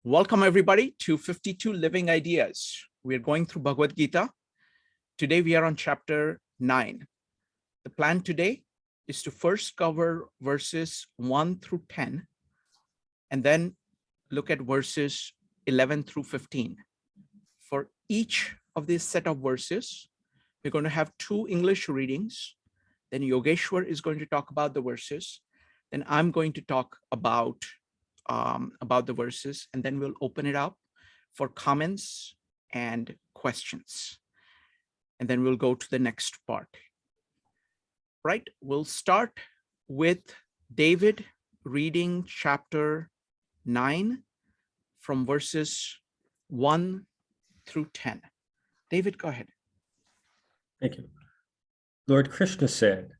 Welcome everybody to 52 Living Ideas. We are going through Bhagavad Gita. Today we are on chapter 9. The plan today is to first cover verses 1 through 10 and then look at verses 11 through 15. For each of these set of verses, we're going to have 2 English readings. Then Yogeshwar is going to talk about the verses. Then I'm going to talk about the verses, and then we'll open it up for comments and questions. And then we'll go to the next part. Right, we'll start with David reading chapter 9 from verses 1 through 10. David, go ahead. Thank you. Lord Krishna said,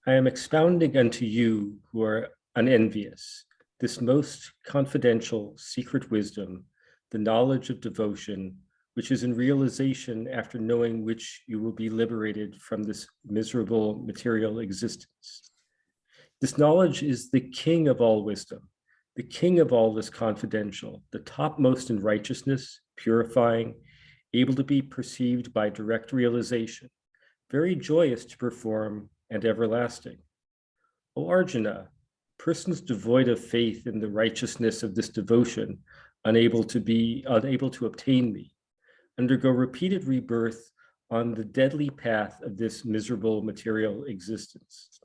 I am expounding unto you who are unenvious this most confidential secret wisdom, the knowledge of devotion, which is in realization after knowing which you will be liberated from this miserable material existence. This knowledge is the king of all wisdom, the king of all this confidential, the topmost in righteousness, purifying, able to be perceived by direct realization, very joyous to perform and everlasting. O Arjuna, persons devoid of faith in the righteousness of this devotion, unable to obtain me, undergo repeated rebirth on the deadly path of this miserable material existence.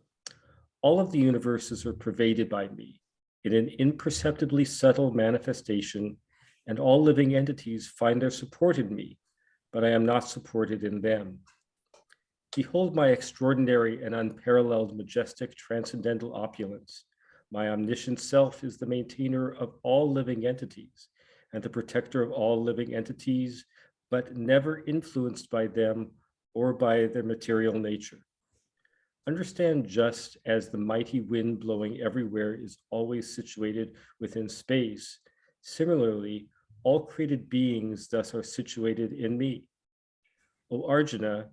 All of the universes are pervaded by me in an imperceptibly subtle manifestation, and all living entities find their support in me, but I am not supported in them. Behold my extraordinary and unparalleled majestic transcendental opulence. My omniscient self is the maintainer of all living entities and the protector of all living entities, but never influenced by them or by their material nature. Understand, just as the mighty wind blowing everywhere is always situated within space, similarly, all created beings thus are situated in me. O Arjuna,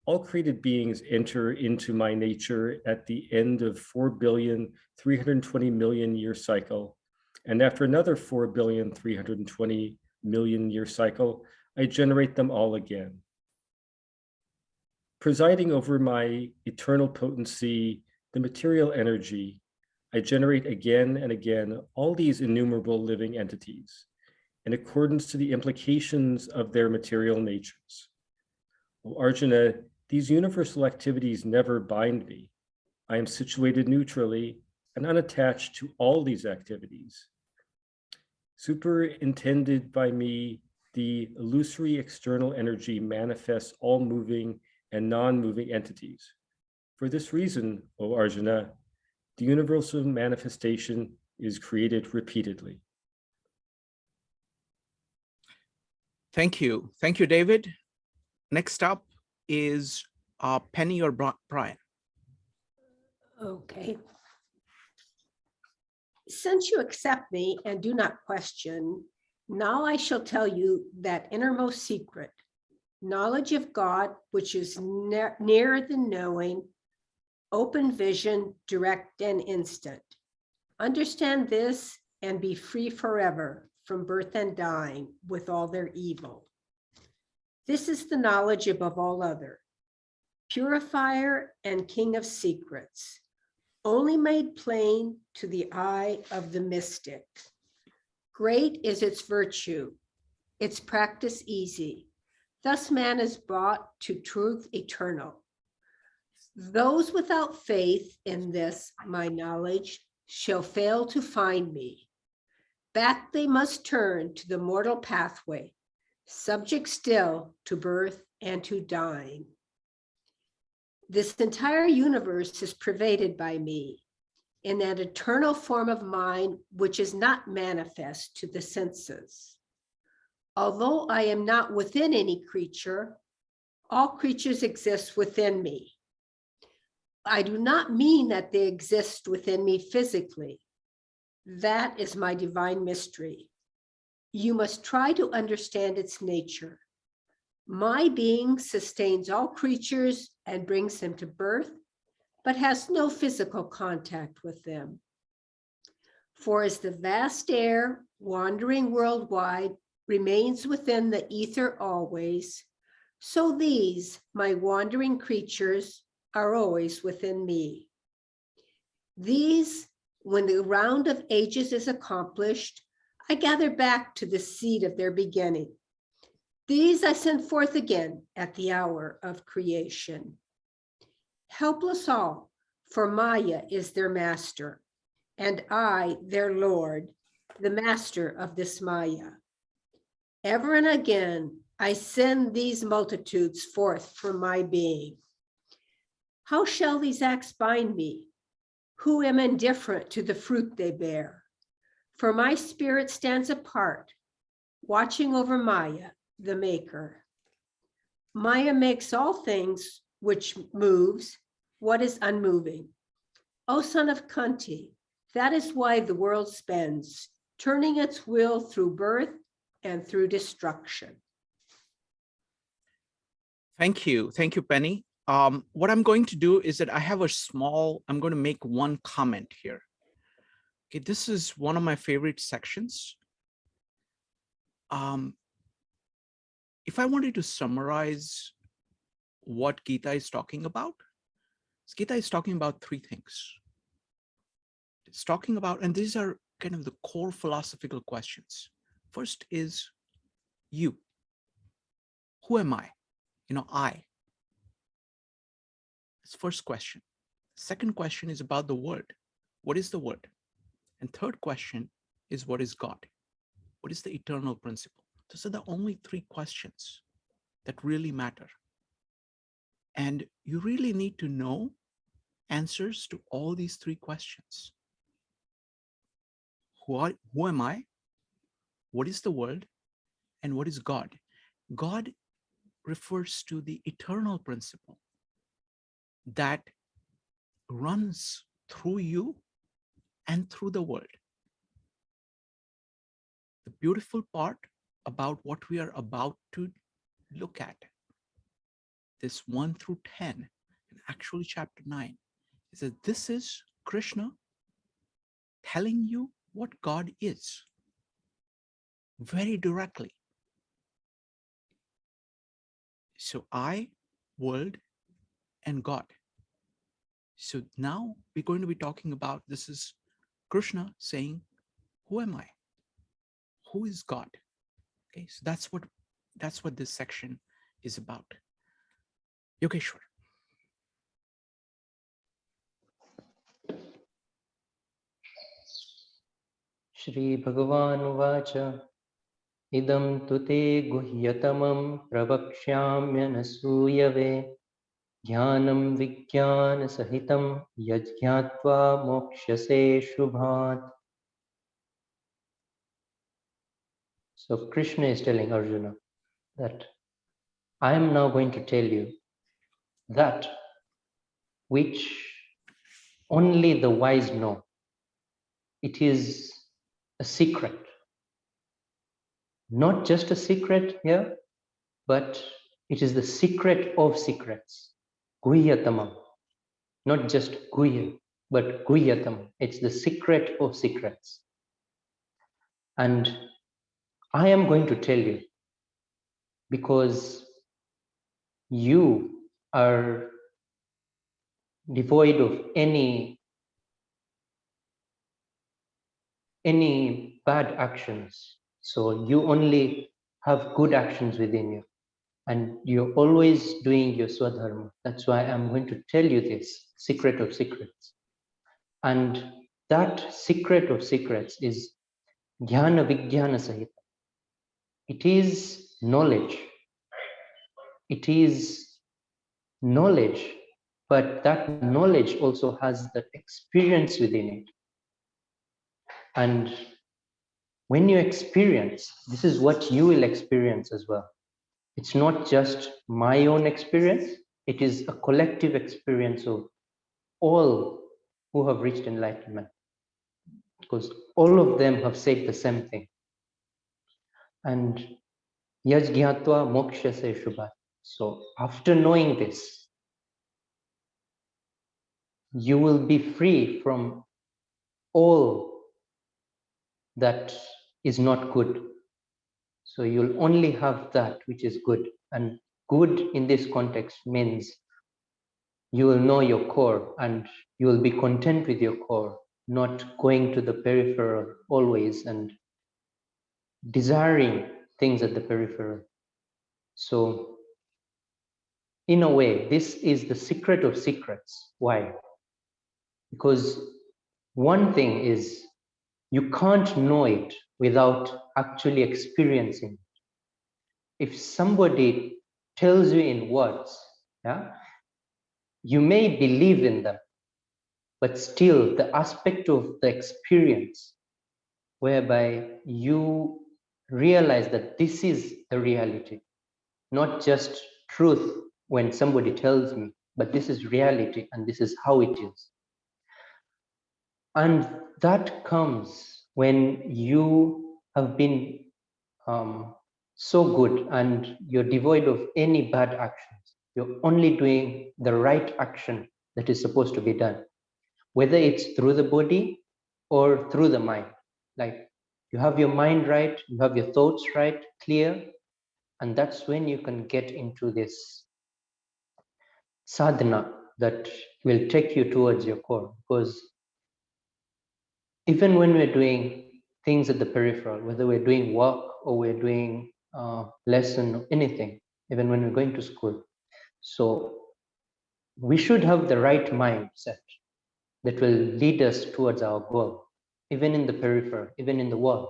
all created beings enter into my nature at the end of 4,320,000,000 year cycle. And after another 4,320,000,000 year cycle, I generate them all again. Presiding over my eternal potency, the material energy, I generate again and again all these innumerable living entities in accordance to the implications of their material natures. O Arjuna, these universal activities never bind me. I am situated neutrally and unattached to all these activities. Superintended by me, the illusory external energy manifests all moving and non-moving entities. For this reason, O Arjuna, the universal manifestation is created repeatedly. Thank you. Thank you, David. Next up is Penny or Brian. Okay. Since you accept me and do not question, now I shall tell you that innermost secret, knowledge of God, which is nearer than knowing, open vision, direct and instant. Understand this and be free forever from birth and dying with all their evil. This is the knowledge above all other, purifier and king of secrets, only made plain to the eye of the mystic. Great is its virtue, its practice easy. Thus man is brought to truth eternal. Those without faith in this, my knowledge, shall fail to find me. Back they must turn to the mortal pathway, subject still to birth and to dying. This entire universe is pervaded by me in that eternal form of mind which is not manifest to the senses. Although I am not within any creature, all creatures exist within me. I do not mean that they exist within me physically. That is my divine mystery. You must try to understand its nature. My being sustains all creatures and brings them to birth, but has no physical contact with them. For as the vast air, wandering worldwide, remains within the ether always, so these, my wandering creatures, are always within me. These, when the round of ages is accomplished, I gather back to the seed of their beginning. These I send forth again at the hour of creation. Helpless all, for Maya is their master, and I, their Lord, the master of this Maya. Ever and again, I send these multitudes forth from my being. How shall these acts bind me, who am indifferent to the fruit they bear? For my spirit stands apart, watching over Maya, the maker. Maya makes all things which moves what is unmoving. O son of Kunti, that is why the world spends, turning its wheel through birth and through destruction. Thank you. Thank you, Penny. What I'm going to do is that I have I'm going to make one comment here. Okay, this is one of my favorite sections. If I wanted to summarize what Gita is talking about, Gita is talking about three things. It's talking about, and these are kind of the core philosophical questions. First is you. Who am I? I. That's the first question. Second question is about the word. What is the word? And third question is, what is God? What is the eternal principle? Those are the only three questions that really matter. And you really need to know answers to all these three questions. Who am I? What is the world? And what is God? God refers to the eternal principle that runs through you and through the world. The beautiful part about what we are about to look at, this 1 through 10, and actually chapter 9, is that this is Krishna telling you what God is very directly. So I, world, and God. So now we're going to be talking about, this is Krishna saying, who am I? Who is God? Okay, so that's what this section is about. Yogeshwar. Shri Bhagavan Uvacha Idam tute guhyatamam pravakshyamyanasuyave Jnanam Vijnana Sahitam Yajñatva Mokshase Shubhat. So Krishna is telling Arjuna that I am now going to tell you that which only the wise know. It is a secret. Not just a secret here, but it is the secret of secrets. Guhyatamam. Not just Guhya, but Guhyatam. It's the secret of secrets. And I am going to tell you because you are devoid of any bad actions. So you only have good actions within you. And you're always doing your swadharma. That's why I'm going to tell you this secret of secrets. And that secret of secrets is Dhyana Vijnana Sahita. It is knowledge. It is knowledge, but that knowledge also has that experience within it. And when you experience, this is what you will experience as well. It's not just my own experience, it is a collective experience of all who have reached enlightenment, because all of them have said the same thing. And yajñatva mokshase shubhat. So after knowing this, you will be free from all that is not good. So you'll only have that which is good. And good in this context means you will know your core and you will be content with your core, not going to the peripheral always and desiring things at the peripheral. So in a way, this is the secret of secrets. Why? Because one thing is you can't know it without actually experiencing. If somebody tells you in words, yeah, you may believe in them, but still the aspect of the experience whereby you realize that this is the reality, not just truth when somebody tells me, but this is reality and this is how it is. And that comes when you have been so good and you're devoid of any bad actions. You're only doing the right action that is supposed to be done, whether it's through the body or through the mind. Like you have your mind right, you have your thoughts right, clear, and that's when you can get into this sadhana that will take you towards your core. Because even when we're doing things at the peripheral, whether we're doing work or we're doing lesson or anything, even when we're going to school, so we should have the right mindset that will lead us towards our goal, even in the peripheral, even in the world.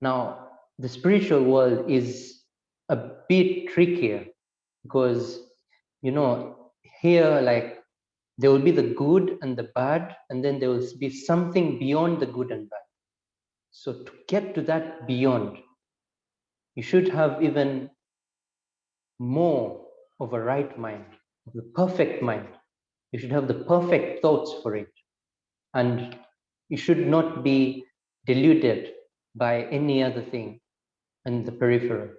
Now, the spiritual world is a bit trickier because, you know, here, like, there will be the good and the bad, and then there will be something beyond the good and bad. So to get to that beyond, you should have even more of a right mind, the perfect mind. You should have the perfect thoughts for it. And you should not be deluded by any other thing in the peripheral.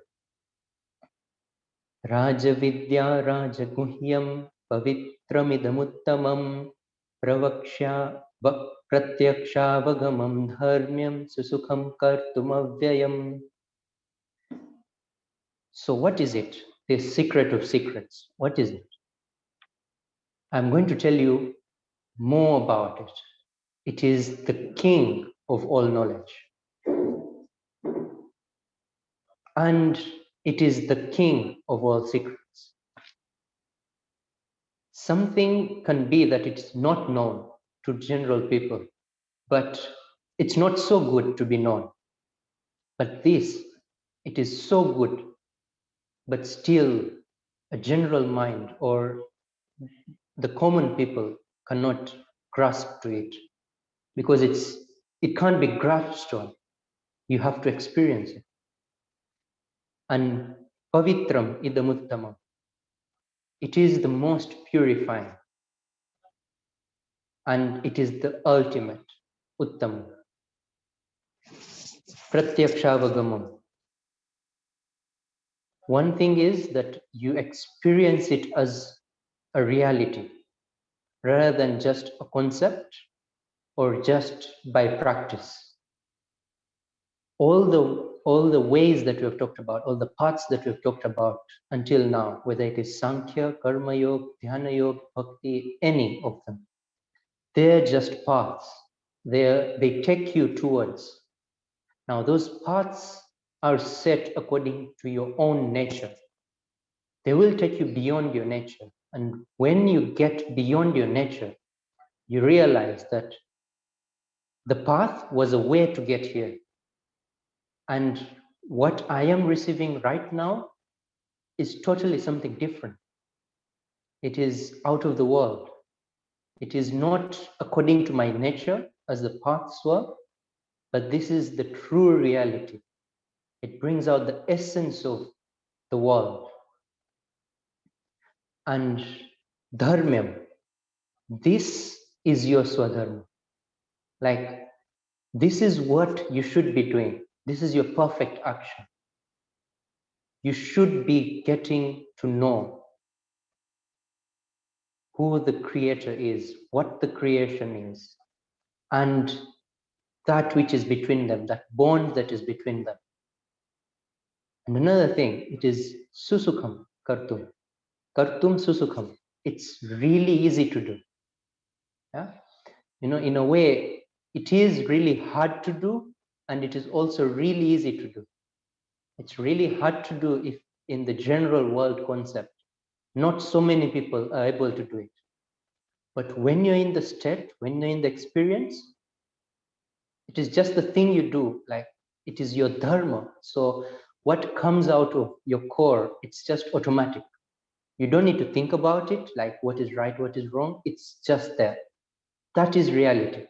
Raja Vidya Raja Guhyam Pavitramidamuttamam Pravaksha Pratyaksha Dharmyam Susukham Kartumavyayam. So what is it? This secret of secrets. What is it? I'm going to tell you more about it. It is the king of all knowledge. And it is the king of all secrets. Something can be that it's not known to general people, but it's not so good to be known. But this, it is so good, but still a general mind or the common people cannot grasp to it because it can't be grasped on. You have to experience it. And pavitram idamuttamam, it is the most purifying and it is the ultimate uttam. Pratyakshavagam. One thing is that you experience it as a reality rather than just a concept or just by practice. All the ways that we have talked about, all the paths that we have talked about until now, whether it is Sankhya, Karma Yoga, Dhyana Yoga, Bhakti, any of them, they're just paths. They take you towards. Now, those paths are set according to your own nature. They will take you beyond your nature. And when you get beyond your nature, you realize that the path was a way to get here. And what I am receiving right now is totally something different. It is out of the world. It is not according to my nature as the paths were, but this is the true reality. It brings out the essence of the world. And dharmyam, this is your swadharma. Like, this is what you should be doing. This is your perfect action. You should be getting to know who the creator is, what the creation is, and that which is between them, that bond that is between them. And another thing, it is susukham kartum. Kartum susukham. It's really easy to do. Yeah? You know, in a way, it is really hard to do, and it is also really easy to do. It's really hard to do if in the general world concept, not so many people are able to do it. But when you're in the state, when you're in the experience, it is just the thing you do, like it is your dharma. So what comes out of your core, it's just automatic. You don't need to think about it, like what is right, what is wrong. It's just there. That is reality.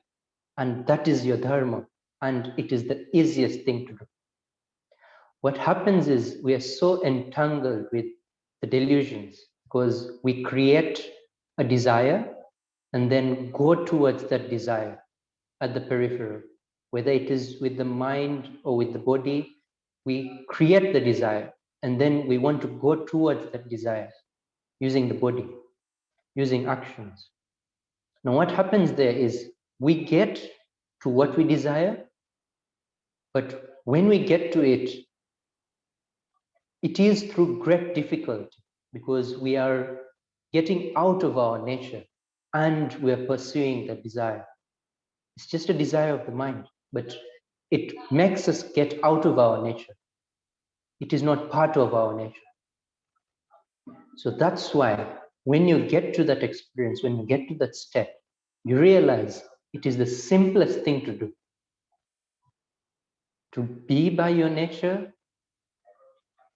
And that is your dharma. And it is the easiest thing to do. What happens is we are so entangled with the delusions because we create a desire and then go towards that desire at the peripheral. Whether it is with the mind or with the body, we create the desire and then we want to go towards that desire using the body, using actions. Now what happens there is we get to what we desire, but when we get to it, it is through great difficulty because we are getting out of our nature and we are pursuing that desire. It's just a desire of the mind, but it makes us get out of our nature. It is not part of our nature. So that's why when you get to that experience, when you get to that step, you realize it is the simplest thing to do. To be by your nature,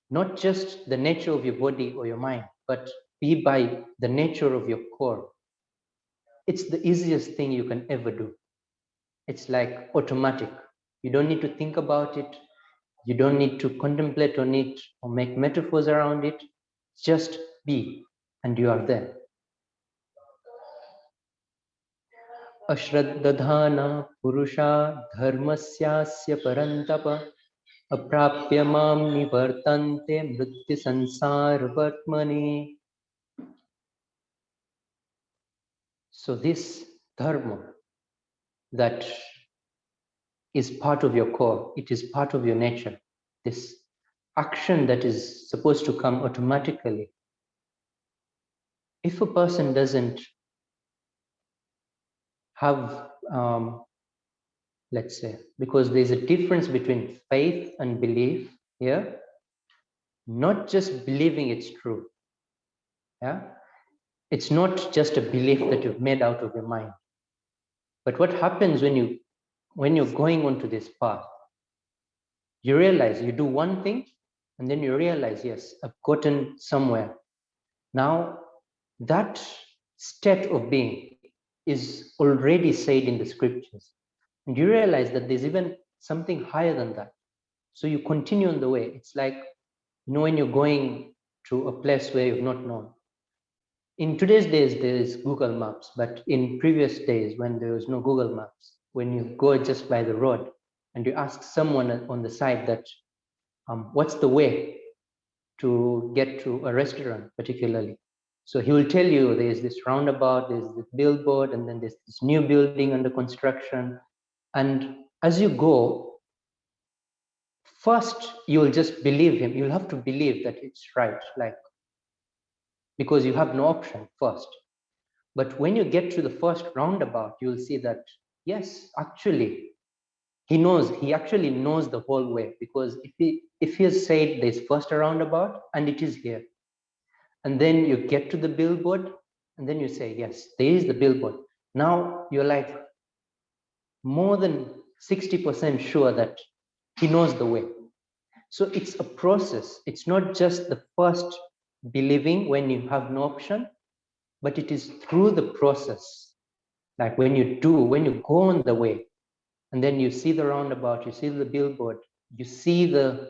not just the nature of your body or your mind, but be by the nature of your core. It's the easiest thing you can ever do. It's like automatic. You don't need to think about it. You don't need to contemplate on it or make metaphors around it. Just be, and you are there. Ashraddhana purusha dharmasyasya parantapa aprapya mam nivartante mritya sansara vartmani. So this dharma that is part of your core, it is part of your nature. This action that is supposed to come automatically. If a person doesn't have, let's say, because there's a difference between faith and belief here, not just believing it's true. Yeah, it's not just a belief that you've made out of your mind. But what happens when you're going onto this path, you realize you do one thing and then you realize, yes, I've gotten somewhere. Now that state of being is already said in the scriptures. And you realize that there's even something higher than that. So you continue on the way. It's like, you know, when you're going to a place where you've not known. In today's days, there is Google Maps, but in previous days when there was no Google Maps, when you go just by the road and you ask someone on the side that, what's the way to get to a restaurant particularly? So he will tell you there's this roundabout, there's this billboard, and then there's this new building under construction. And as you go, first you'll just believe him. You'll have to believe that it's right, like, because you have no option first. But when you get to the first roundabout, you'll see that, yes, actually, he actually knows the whole way, because if he has said there's first a roundabout and it is here, and then you get to the billboard and then you say, yes, there is the billboard. Now you're like more than 60% sure that he knows the way. So it's a process. It's not just the first believing when you have no option, but it is through the process. Like when you go on the way, and then you see the roundabout, you see the billboard, you see the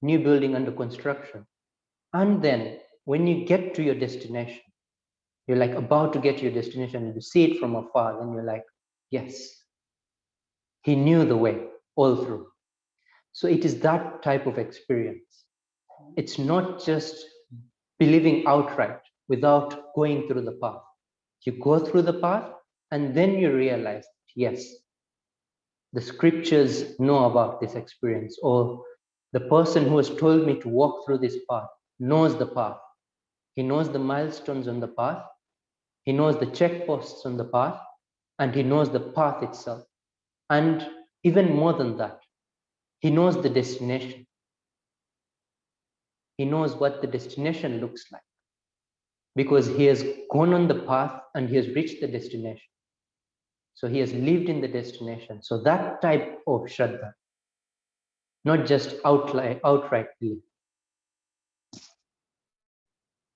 new building under construction. And then when you get to your destination, you're like about to get to your destination and you see it from afar, then you're like, yes, he knew the way all through. So it is that type of experience. It's not just believing outright without going through the path. You go through the path and then you realize, yes, the scriptures know about this experience, or the person who has told me to walk through this path knows the path. He knows the milestones on the path. He knows the checkposts on the path, and he knows the path itself. And even more than that, he knows the destination. He knows what the destination looks like, because he has gone on the path and he has reached the destination. So he has lived in the destination. So that type of Shraddha, not just outright belief.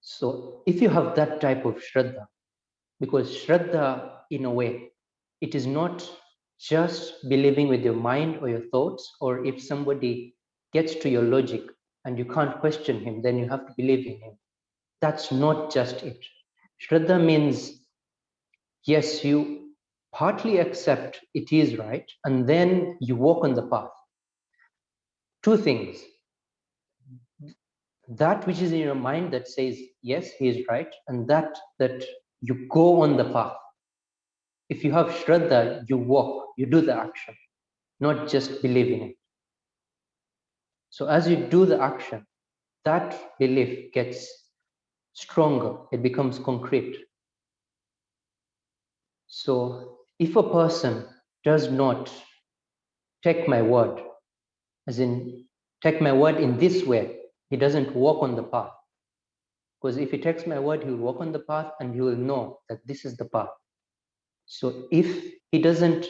So if you have that type of Shraddha, because Shraddha, in a way, it is not just believing with your mind or your thoughts, or if somebody gets to your logic and you can't question him, then you have to believe in him. That's not just it. Shraddha means, yes, you partly accept it is right, and then you walk on the path. Two things. That which is in your mind that says, yes, he is right, and that you go on the path. If you have Shraddha, you walk, you do the action, not just believe in it. So as you do the action, that belief gets stronger, it becomes concrete. So if a person does not take my word, as in take my word in this way, he doesn't walk on the path. Because if he takes my word, he will walk on the path and he will know that this is the path. So if he doesn't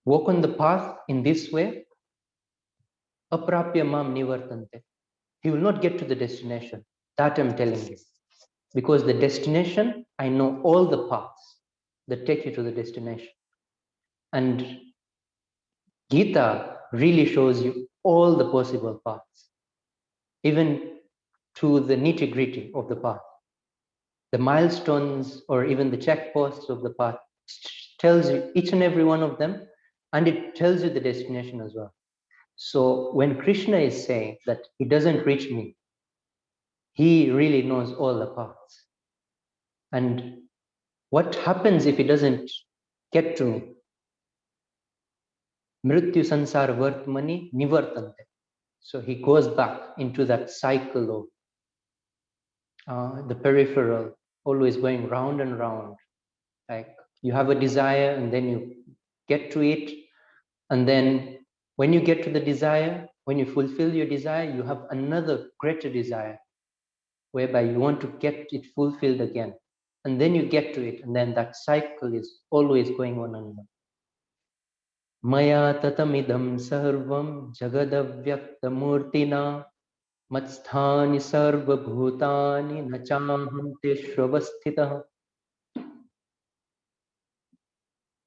walk on the path in this way, aprapya mam nivartante, he will not get to the destination. That I'm telling you. Because the destination, I know all the paths that take you to the destination. And Gita really shows you all the possible paths, even to the nitty-gritty of the path. The milestones or even the checkposts of the path tells you each and every one of them, and it tells you the destination as well. So when Krishna is saying that he doesn't reach me, he really knows all the paths. And what happens if he doesn't get to me? Mrityu sansara vartmani nivartante. So he goes back into that cycle of the peripheral, always going round and round. Like you have a desire and then you get to it. And then when you get to the desire, when you fulfill your desire, you have another greater desire, whereby you want to get it fulfilled again. And then you get to it. And then that cycle is always going on and on. Maya tatamidam sarvam jagadavyaktamurtina matsthani sarva bhutani nachamham teshravasthitah.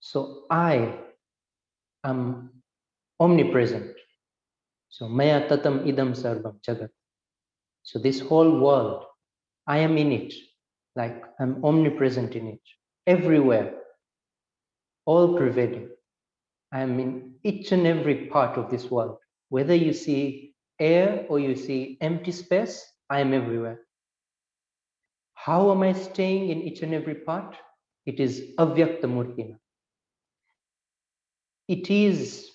So I am omnipresent. So maya tatam idam sarvam jagat. So this whole world, I am in it, like I'm omnipresent in it, everywhere, all pervading. I am in each and every part of this world. Whether you see air or you see empty space, I am everywhere. How am I staying in each and every part? It is avyakta murtina. It is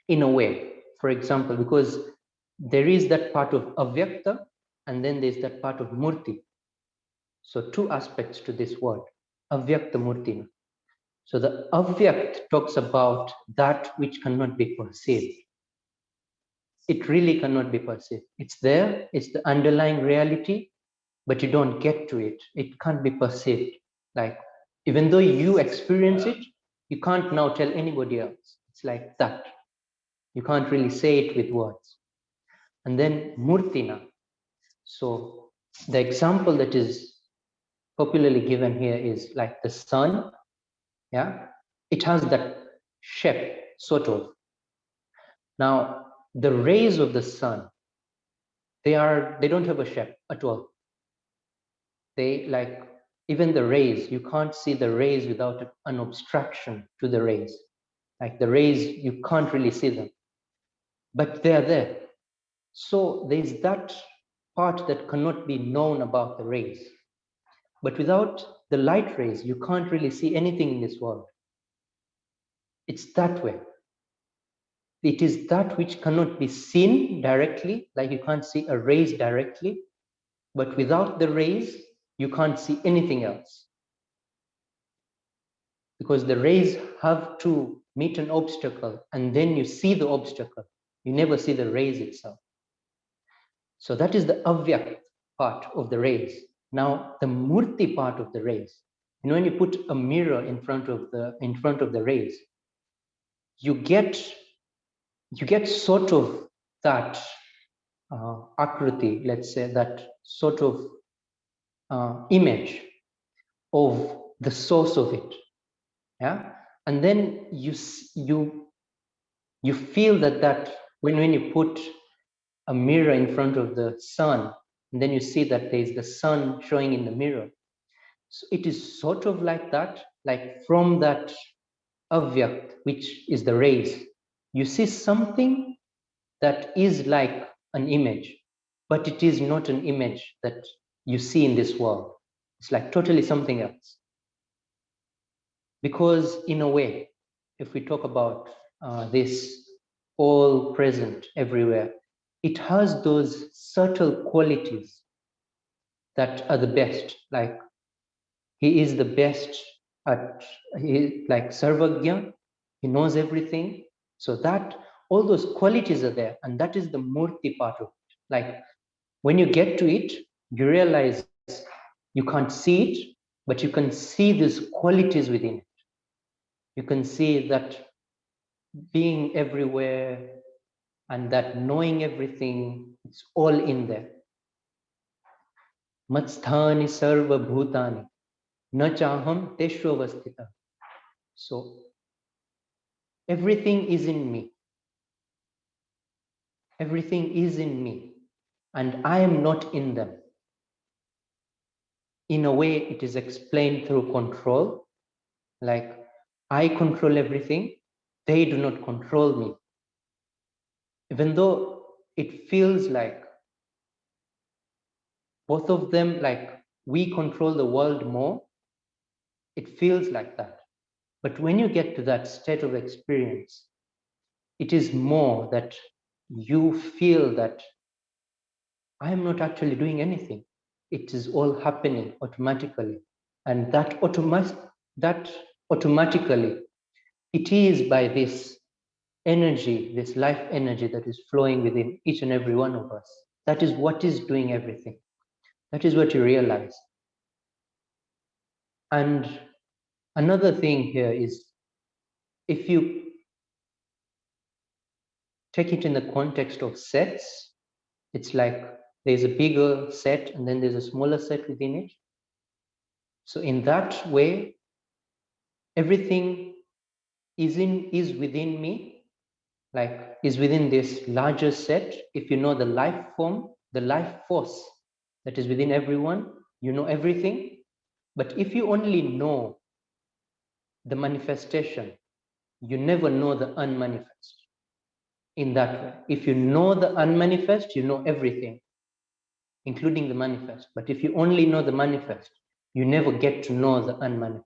in a way, for example, because there is that part of avyakta and then there's that part of murti. So two aspects to this word, avyakta murtina. So the avyakt talks about that which cannot be perceived. It really cannot be perceived. It's there, it's the underlying reality, but you don't get to it. It can't be perceived. Like, even though you experience it, you can't now tell anybody else. It's like that. You can't really say it with words. And then murtina. So the example that is popularly given here is like the sun. Yeah, it has that shape, sort of. Now, the rays of the sun, they don't have a shape at all. They like, even the rays, you can't see the rays without an obstruction to the rays. Like the rays, you can't really see them, but they're there. So there's that part that cannot be known about the rays. But without the light rays, you can't really see anything in this world. It's that way. It is that which cannot be seen directly, like you can't see a rays directly, but without the rays, you can't see anything else. Because the rays have to meet an obstacle and then you see the obstacle. You never see the rays itself. So that is the avyak part of the rays. Now the murti part of the rays. You know, when you put a mirror in front of the rays, you get sort of that akriti, let's say, that sort of image of the source of it. Yeah, and then you feel that when you put a mirror in front of the sun, and then you see that there is the sun showing in the mirror. So it is sort of like that, like from that avyak, which is the rays, you see something that is like an image, but it is not an image that you see in this world. It's like totally something else. Because in a way, if we talk about this all present everywhere, it has those subtle qualities that are the best. Like he is the best at, like Sarvagya, he knows everything. So that all those qualities are there, and that is the murti part of it. Like when you get to it, you realize you can't see it, but you can see these qualities within it. You can see that being everywhere and that knowing everything, it's all in there. Matsthani sarva bhutani na chaham teshvavastita. So everything is in me. Everything is in me, and I am not in them. In a way, it is explained through control. Like I control everything, they do not control me. Even though it feels like both of them, like we control the world more, it feels like that. But when you get to that state of experience, it is more that you feel that I am not actually doing anything. It is all happening automatically. And that automatically, it is by this energy, this life energy that is flowing within each and every one of us. That is what is doing everything. That is what you realize. And another thing here is, if you take it in the context of sets, it's like there's a bigger set and then there's a smaller set within it. So in that way, everything is within me, like is within this larger set. If you know the life form, the life force that is within everyone, you know everything. But if you only know the manifestation, you never know the unmanifest. In that way, if you know the unmanifest, you know everything, including the manifest. But if you only know the manifest, you never get to know the unmanifest.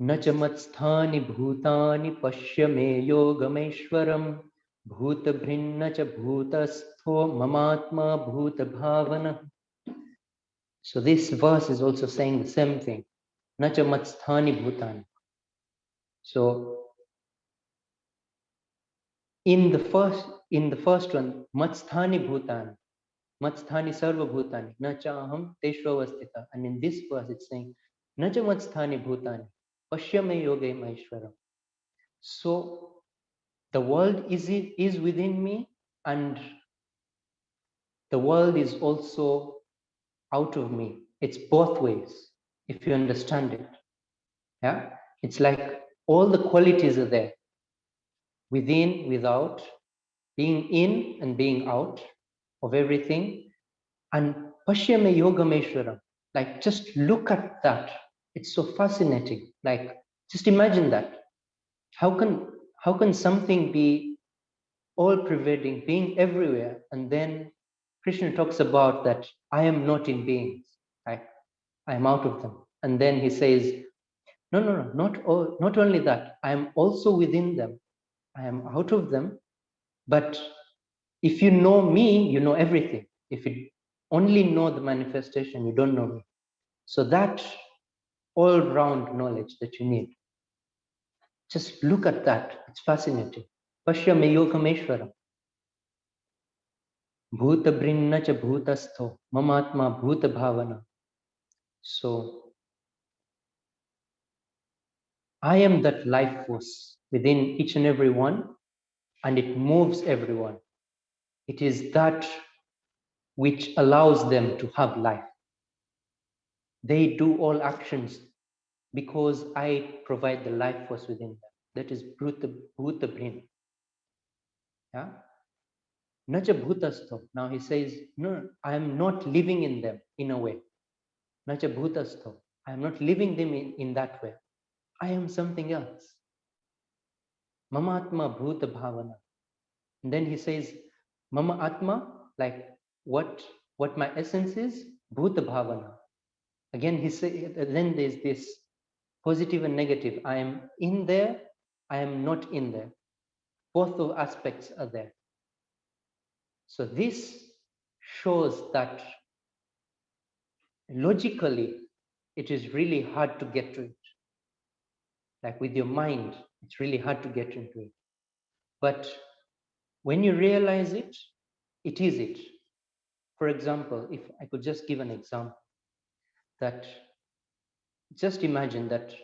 Nachamatstani bhutani pashya me yogameshwaram bhuta brinna cha bhutastho mamatma bhuta bhavana. So this verse is also saying the same thing. Nachamatstani bhutani. So in the first one, matsthani bhutani, matsthani sarva bhutani, na chaham teshvavastita. And in this verse, it's saying, na cha matsthani bhutani, pashyame yoge maishwaram. So the world is within me, and the world is also out of me. It's both ways, if you understand it. Yeah, it's like all the qualities are there, within, without, being in and being out of everything. And Pashyame Yogameshwaram, like just look at that. It's so fascinating. Like just imagine that. How can something be all pervading, being everywhere, and then Krishna talks about that I am not in beings, like I am out of them. And then he says, No, not only that. I am also within them. I am out of them. But if you know me, you know everything. If you only know the manifestation, you don't know me. So that all-round knowledge that you need, just look at that. It's fascinating. Pashya me yogameshwaram. Bhuta brinna cha bhutastho mamatma bhuta bhavana. So I am that life force within each and every one, and it moves everyone. It is that which allows them to have life. They do all actions because I provide the life force within them. That is Bhuta Brin. Yeah? Naja Bhutastho. Now he says, no, I am not living in them in a way. Naja Bhutastho. I am not living them in that way. I am something else. Mama Atma Bhuta Bhavana. And then he says, Mama Atma, like what my essence is, Bhuta Bhavana. Again, he says, then there's this positive and negative. I am in there, I am not in there. Both of aspects are there. So this shows that logically, it is really hard to get to it. Like with your mind, it's really hard to get into it. But when you realize it, it is it. For example, if I could just give an example, that just imagine that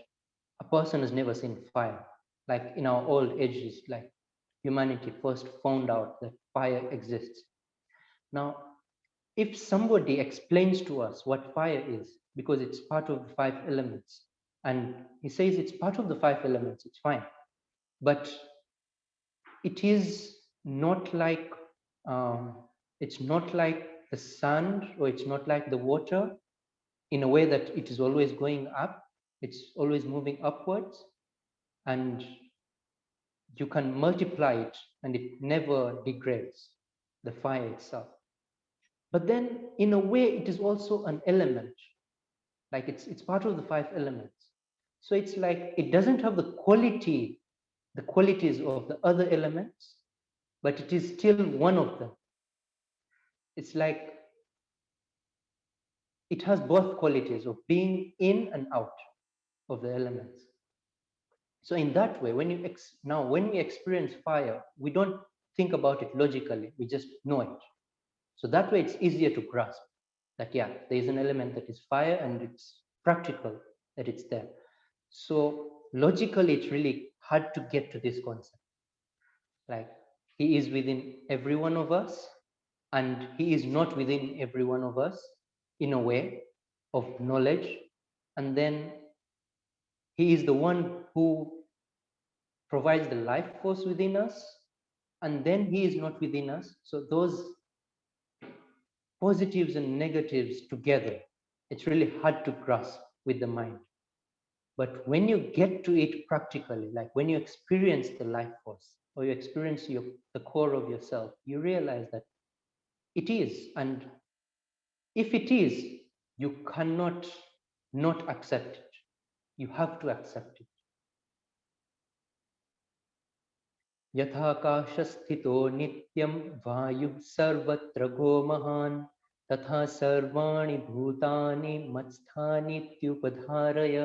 a person has never seen fire. Like in our old ages, like humanity first found out that fire exists. Now, if somebody explains to us what fire is, because it's part of the 5 elements, and he says it's part of the 5 elements, it's fine. But it is not like it's not like the sand, or it's not like the water in a way that it is always going up. It's always moving upwards, and you can multiply it and it never degrades, the fire itself. But then in a way it is also an element, like it's part of the 5 elements. So it's like it doesn't have the qualities of the other elements, but it is still one of them. It's like it has both qualities of being in and out of the elements. So in that way, when we experience fire, we don't think about it logically, we just know it. So that way it's easier to grasp that, yeah, there is an element that is fire, and it's practical that it's there. So logically, it's really hard to get to this concept. Like he is within every one of us, and he is not within every one of us in a way of knowledge. And then he is the one who provides the life force within us, and then he is not within us. So those positives and negatives together, it's really hard to grasp with the mind. But when you get to it practically, like when you experience the life force, or you experience the core of yourself, you realize that it is. And if it is, you cannot not accept it. You have to accept it. यथाकाशस्थितो नित्यं वायुः सर्वत्र गो महान् तथा सर्वाणि भूतानि मत्स्थानीत्युपधारय.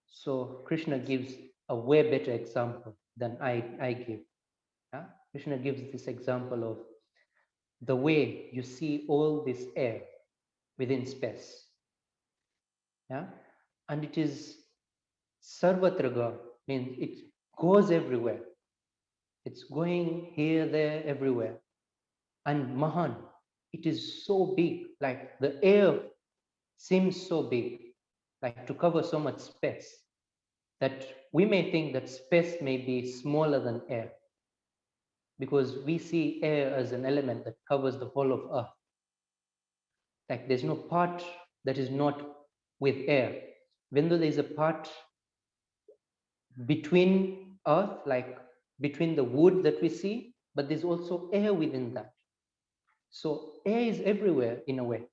So Krishna gives a way better example than I give. Yeah? Krishna gives this example of the way you see all this air within space. Yeah? And it is sarvatraga, means it goes everywhere. It's going here, there, everywhere. And Mahan, it is so big, like the air seems so big, like to cover so much space, that we may think that space may be smaller than air, because we see air as an element that covers the whole of Earth. Like there's no part that is not with air. Even though there's a part between Earth, like between the wood that we see, but there's also air within that. So air is everywhere in a way.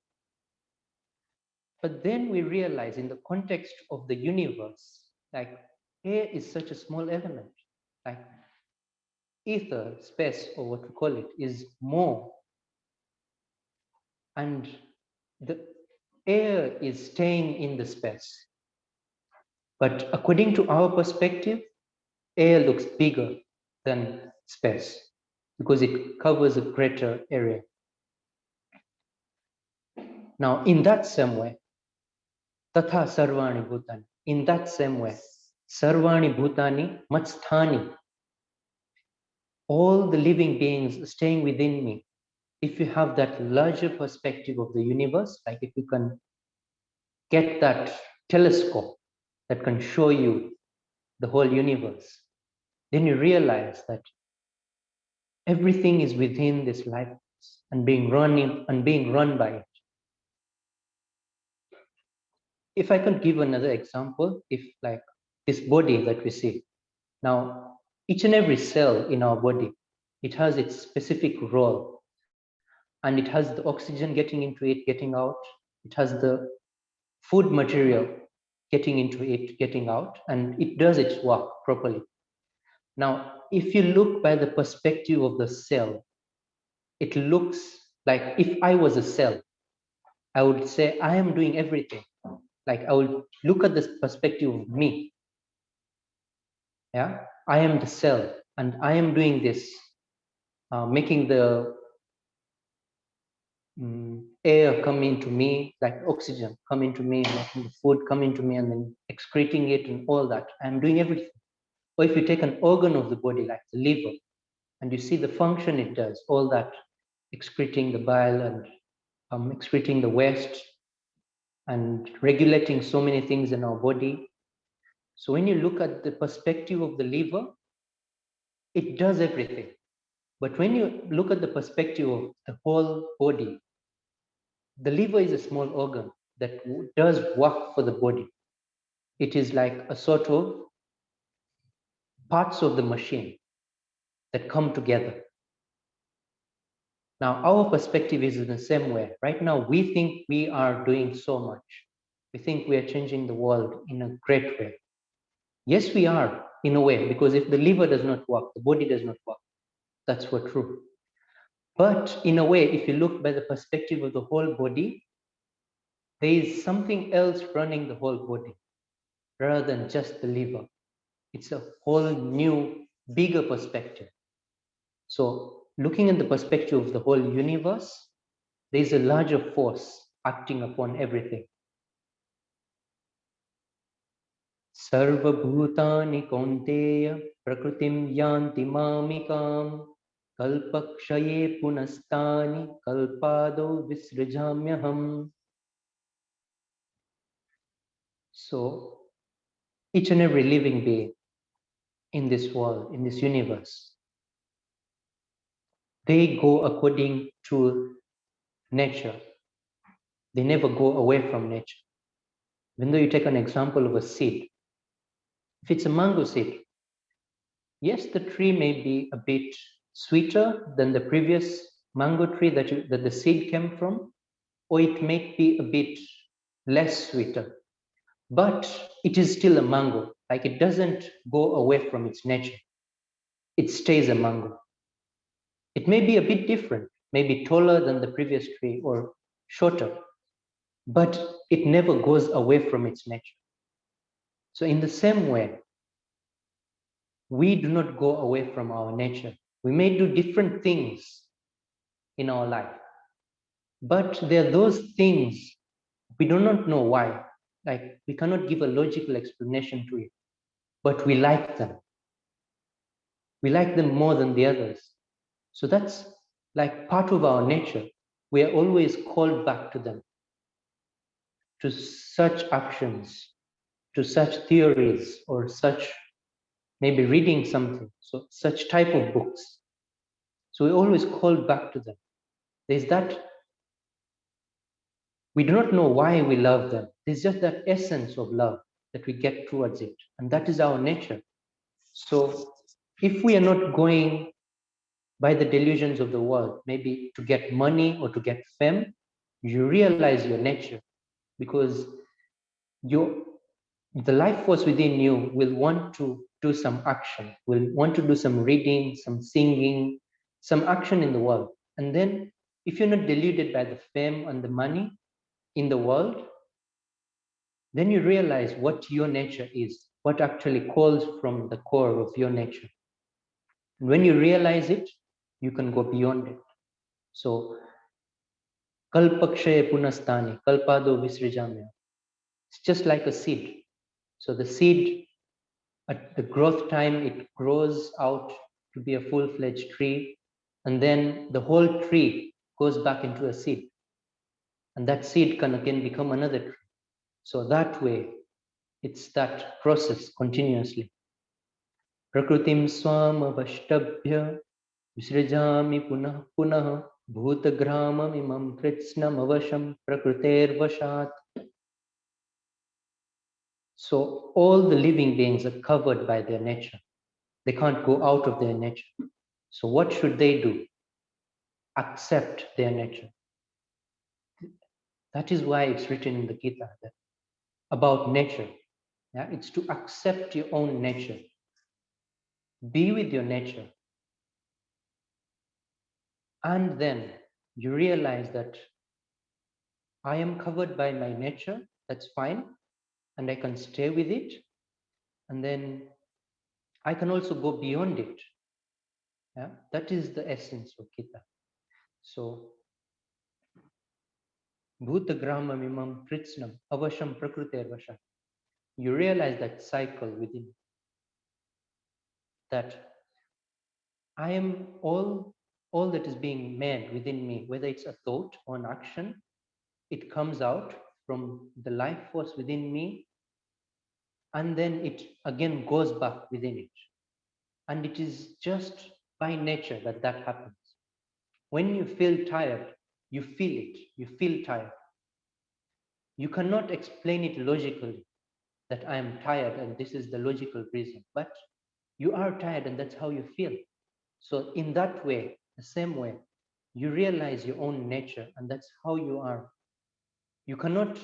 But then we realize in the context of the universe, like air is such a small element, like ether, space, or what we call it, is more. And the air is staying in the space. But according to our perspective, air looks bigger than space because it covers a greater area. Now, in that same way, Tatha Sarvani Bhutani, in that same way, Sarvani Bhutani Matsthani, all the living beings staying within me. If you have that larger perspective of the universe, like if you can get that telescope that can show you the whole universe, then you realize that everything is within this life and being run by it. If I could give another example, if like this body that we see, now each and every cell in our body, it has its specific role, and it has the oxygen getting into it, getting out. It has the food material getting into it, getting out, and it does its work properly. Now, if you look by the perspective of the cell, it looks like if I was a cell, I would say I am doing everything. Like I would look at this perspective of me. Yeah, I am the cell and I am doing this, making the air come into me, like oxygen come into me, making the food come into me, and then excreting it and all that. I'm doing everything. Or if you take an organ of the body, like the liver, and you see the function it does, all that, excreting the bile and excreting the waste and regulating so many things in our body. So when you look at the perspective of the liver, it does everything. But when you look at the perspective of the whole body, the liver is a small organ that does work for the body. It is like a sort of parts of the machine that come together. Now, our perspective is in the same way. Right now, we think we are doing so much. We think we are changing the world in a great way. Yes, we are, in a way, because if the liver does not work, the body does not work. That's for true. But in a way, if you look by the perspective of the whole body, there is something else running the whole body rather than just the liver. It's a whole new, bigger perspective. So looking at the perspective of the whole universe, there is a larger force acting upon everything. Sarva bhutani kaunteya prakritim yanti mamikam kalpakshaye punastani kalpado visrajamyaham. So each and every living being in this world, in this universe, they go according to nature. They never go away from nature. Even though you take an example of a seed, if it's a mango seed, yes, the tree may be a bit sweeter than the previous mango tree that the seed came from, or it may be a bit less sweeter, but it is still a mango. Like it doesn't go away from its nature. It stays a mango. It may be a bit different, maybe taller than the previous tree or shorter, but it never goes away from its nature. So in the same way, we do not go away from our nature. We may do different things in our life, but there are those things we do not know why. Like we cannot give a logical explanation to it, but we like them. We like them more than the others. So that's like part of our nature. We are always called back to them, to such actions, to such theories, or such maybe reading something, so such type of books. So we always call back to them. There's that, we do not know why we love them. There's just that essence of love that we get towards it. And that is our nature. So if we are not going by the delusions of the world, maybe to get money or to get fame, you realize your nature. because the life force within you will want to do some action, will want to do some reading, some singing, some action in the world. And then if you're not deluded by the fame and the money in the world, then you realize what your nature is, what actually calls from the core of your nature. And when you realize it, you can go beyond it. So, kalpakshaye punastani, kalpado visrijamya. It's just like a seed. So the seed, at the growth time, it grows out to be a full-fledged tree. And then the whole tree goes back into a seed. And that seed can again become another tree. So that way, it's that process continuously. Prakritim swamavashtabhya visrajami punah punah bhutagramam imam kritsnam avasham prakriter vashat. So all the living beings are covered by their nature. They can't go out of their nature. So what should they do? Accept their nature. That is why it's written in the Gita about nature. Yeah? It's to accept your own nature. Be with your nature. And then you realize that I am covered by my nature. That's fine. And I can stay with it. And then I can also go beyond it. Yeah? That is the essence of Gita. So, Bhutagrama mimam kritsnam avasham prakriter vasha. You realize that cycle within, that I am all that is being made within me, whether it's a thought or an action, it comes out from the life force within me, and then it again goes back within it. And it is just by nature that that happens. When you feel tired, you feel it, you feel tired. You cannot explain it logically that I am tired and this is the logical reason, but you are tired and that's how you feel. So in that way, the same way, you realize your own nature and that's how you are. You cannot,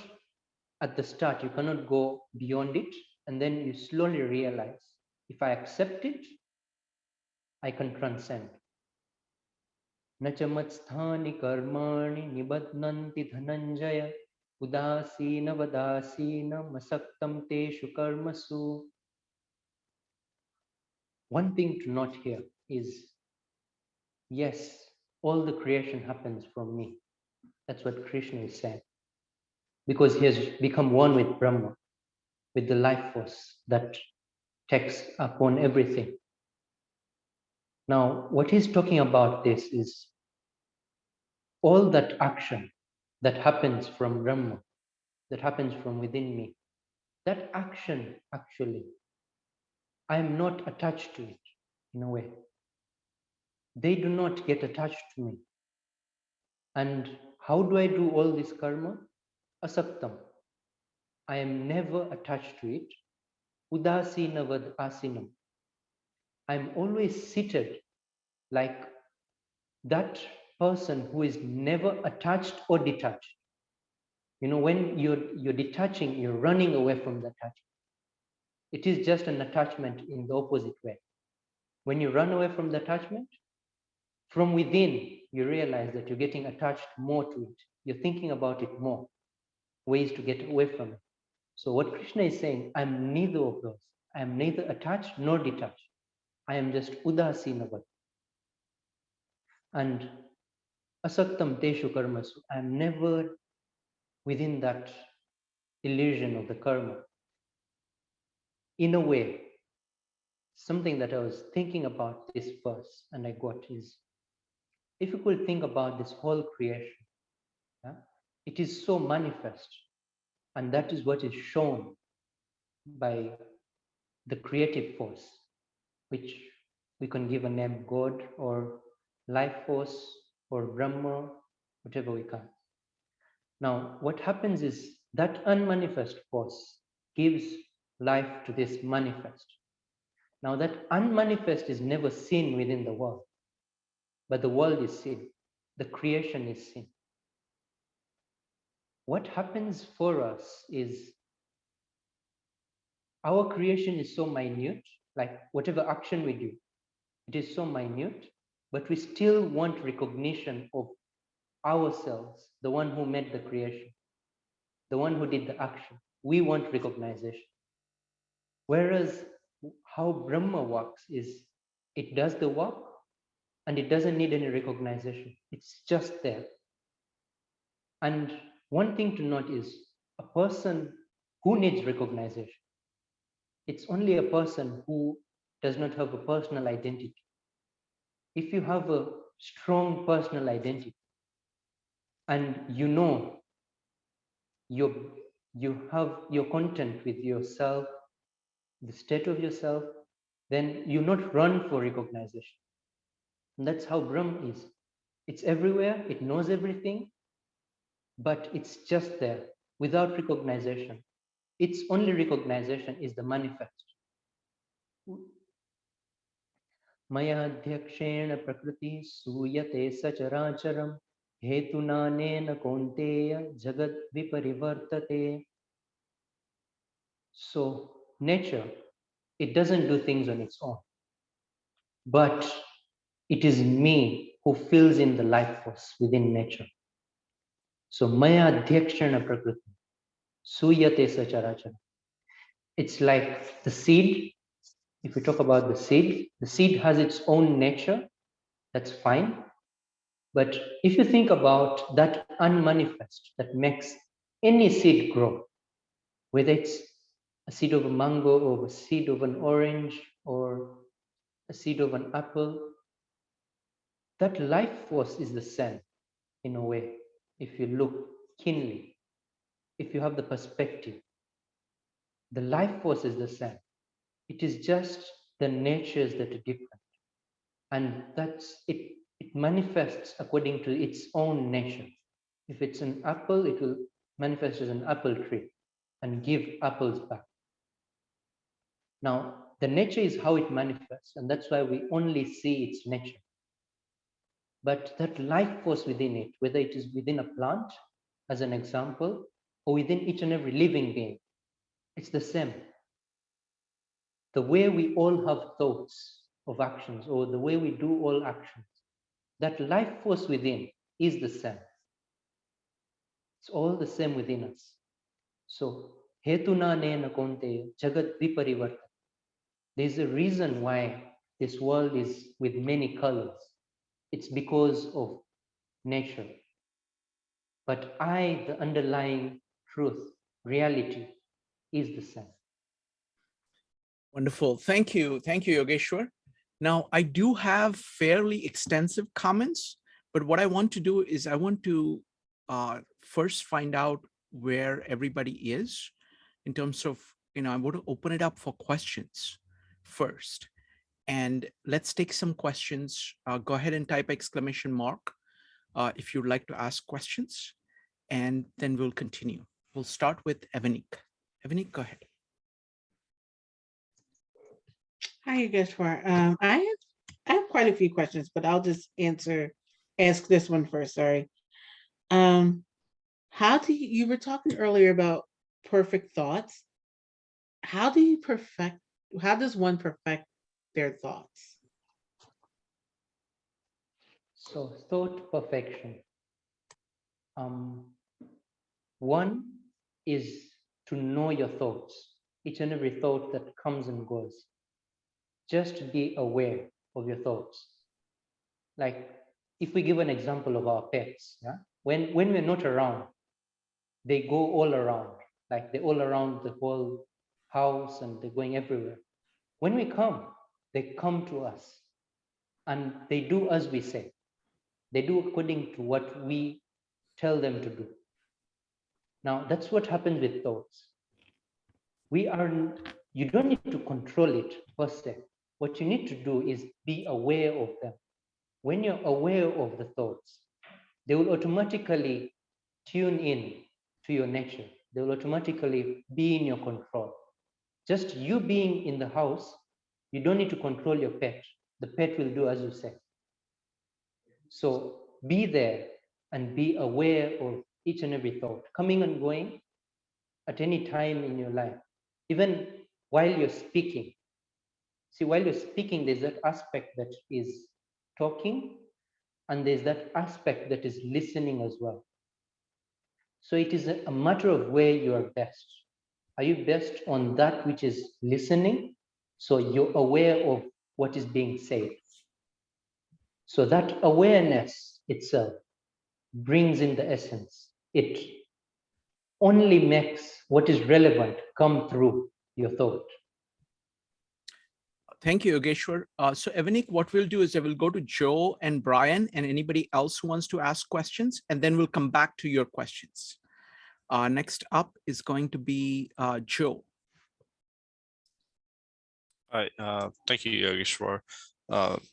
at the start, you cannot go beyond it, and then you slowly realize, if I accept it, I can transcend. Nachamat karmani nibadnanti dhananjaya udasina vadasina masaktam teshu karmasu. One thing to note here is, yes, all the creation happens from me. That's what Krishna is saying. Because he has become one with Brahma, with the life force that takes upon everything. Now, what he's talking about this is all that action that happens from Brahma, that happens from within me, that action actually, I am not attached to it in a way. They do not get attached to me. And how do I do all this karma? Asaktam. I am never attached to it. Udasinavad asinam. I'm always seated like that person who is never attached or detached. You know, when you're detaching, you're running away from the attachment. It is just an attachment in the opposite way. When you run away from the attachment, from within, you realize that you're getting attached more to it. You're thinking about it more, ways to get away from it. So what Krishna is saying, I'm neither of those. I am neither attached nor detached. I am just udasinavad. And asaktam teshu karmasu. I am never within that illusion of the karma. In a way, something that I was thinking about this verse and I got is, if you could think about this whole creation, yeah, it is so manifest, and that is what is shown by the creative force, which we can give a name God or life force or Brahma, whatever we can. Now, what happens is that unmanifest force gives life to this manifest. Now, that unmanifest is never seen within the world, but the world is seen. The creation is seen. what happens for us is our creation is so minute, like whatever action we do, it is so minute, but we still want recognition of ourselves, the one who made the creation, the one who did the action. We want recognition. Whereas how Brahma works is it does the work and it doesn't need any recognition. It's just there. And one thing to note is a person who needs recognition, it's only a person who does not have a personal identity. If you have a strong personal identity and you know you have your content with yourself, the state of yourself, then you not run for recognition. And that's how Brahm is. It's everywhere, it knows everything, but it's just there without recognition. Its only recognition is the manifest. Maya Adhyakshena Prakriti Suyate Sacharacharam Hetunanena Konteya Jagat Viparivartate. So nature, it doesn't do things on its own, but it is me who fills in the life force within nature. So Maya Adhyakshana Prakriti Suyate Sacharacharam. It's like the seed. If we talk about the seed has its own nature, that's fine. But if you think about that unmanifest that makes any seed grow, whether it's a seed of a mango or a seed of an orange or a seed of an apple, that life force is the same in a way. If you look keenly, if you have the perspective, the life force is the same. It is just the natures that are different. And that's it. It manifests according to its own nature. If it's an apple, it will manifest as an apple tree and give apples back. Now, the nature is how it manifests, and that's why we only see its nature. But that life force within it, whether it is within a plant, as an example, or within each and every living being, it's the same. The way we all have thoughts of actions, or the way we do all actions, that life force within is the same. It's all the same within us. So, Hetuna nena konte jagat viparivarta. There's a reason why this world is with many colors. It's because of nature. But the underlying truth, reality, is the same. Wonderful. Thank you. Thank you, Yogeshwar. Now, I do have fairly extensive comments, but what I want to do is I want to first find out where everybody is in terms of, I want to open it up for questions first. And let's take some questions. Go ahead and type exclamation mark if you'd like to ask questions, and then we'll continue. We'll start with Evanik. Evanik, go ahead. Hi, Yogeshwar. I have quite a few questions, but I'll just ask this one first. Sorry. How do you were talking earlier about perfect thoughts? How does one perfect their thoughts? So, thought perfection. One is to know your thoughts, each and every thought that comes and goes. Just be aware of your thoughts. Like if we give an example of our pets, yeah? When we're not around, they go all around, like they're all around the whole house and they're going everywhere. When we come, they come to us and they do as we say. They do according to what we tell them to do. Now, that's what happens with thoughts. You don't need to control it per se. What you need to do is be aware of them. When you're aware of the thoughts, they will automatically tune in to your nature. They will automatically be in your control. Just you being in the house, you don't need to control your pet. The pet will do as you say. So be there and be aware of each and every thought, coming and going at any time in your life, even while you're speaking. See, while you're speaking, there's that aspect that is talking, and there's that aspect that is listening as well. So it is a matter of where you are best. Are you best on that which is listening? So you're aware of what is being said. So that awareness itself brings in the essence. It only makes what is relevant come through your thought. Thank you, Yogeshwar. So Evanik, what we'll do is I will go to Joe and Brian and anybody else who wants to ask questions, and then we'll come back to your questions. Next up is going to be Joe. Hi, thank you, Yogeshwar,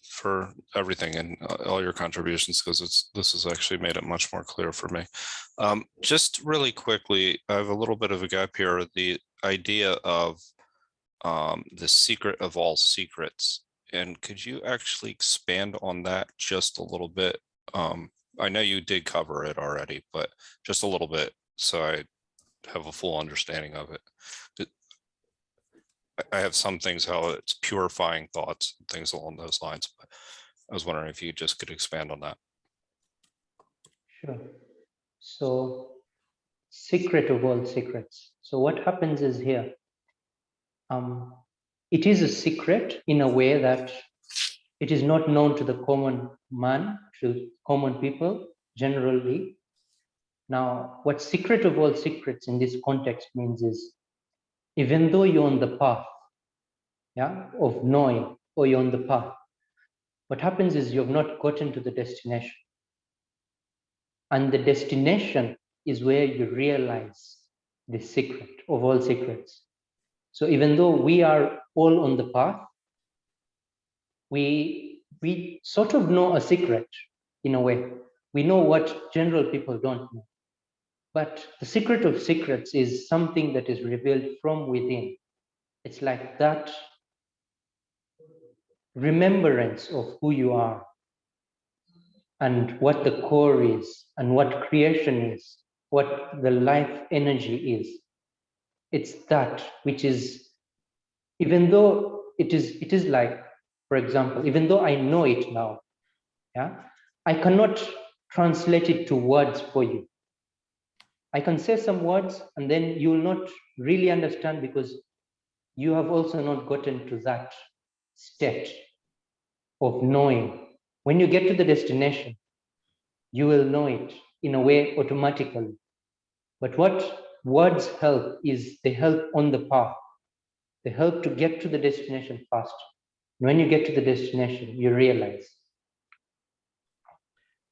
for everything and all your contributions, because this has actually made it much more clear for me. Just really quickly, I have a little bit of a gap here. The idea of the secret of all secrets, and could you actually expand on that just a little bit? I know you did cover it already, but just a little bit, so I have a full understanding of it. I have some things how it's purifying thoughts and things along those lines, but I was wondering if you just could expand on that. Sure. So, secret of all secrets. So what happens is here, it is a secret in a way that it is not known to the common man, to common people generally. Now, what secret of all secrets in this context means is, even though you're on the path, yeah, of knowing, or you're on the path, what happens is you've not gotten to the destination. And the destination is where you realize the secret of all secrets. So even though we are all on the path, we sort of know a secret in a way. We know what general people don't know. But the secret of secrets is something that is revealed from within. It's like that remembrance of who you are and what the core is and what creation is, what the life energy is. It's that which is, even though it is like, for example, even though I know it now, yeah, I cannot translate it to words for you. I can say some words and then you will not really understand because you have also not gotten to that state of knowing. When you get to the destination, you will know it in a way automatically. But what words help is they help on the path. They help to get to the destination fast. When you get to the destination, you realize.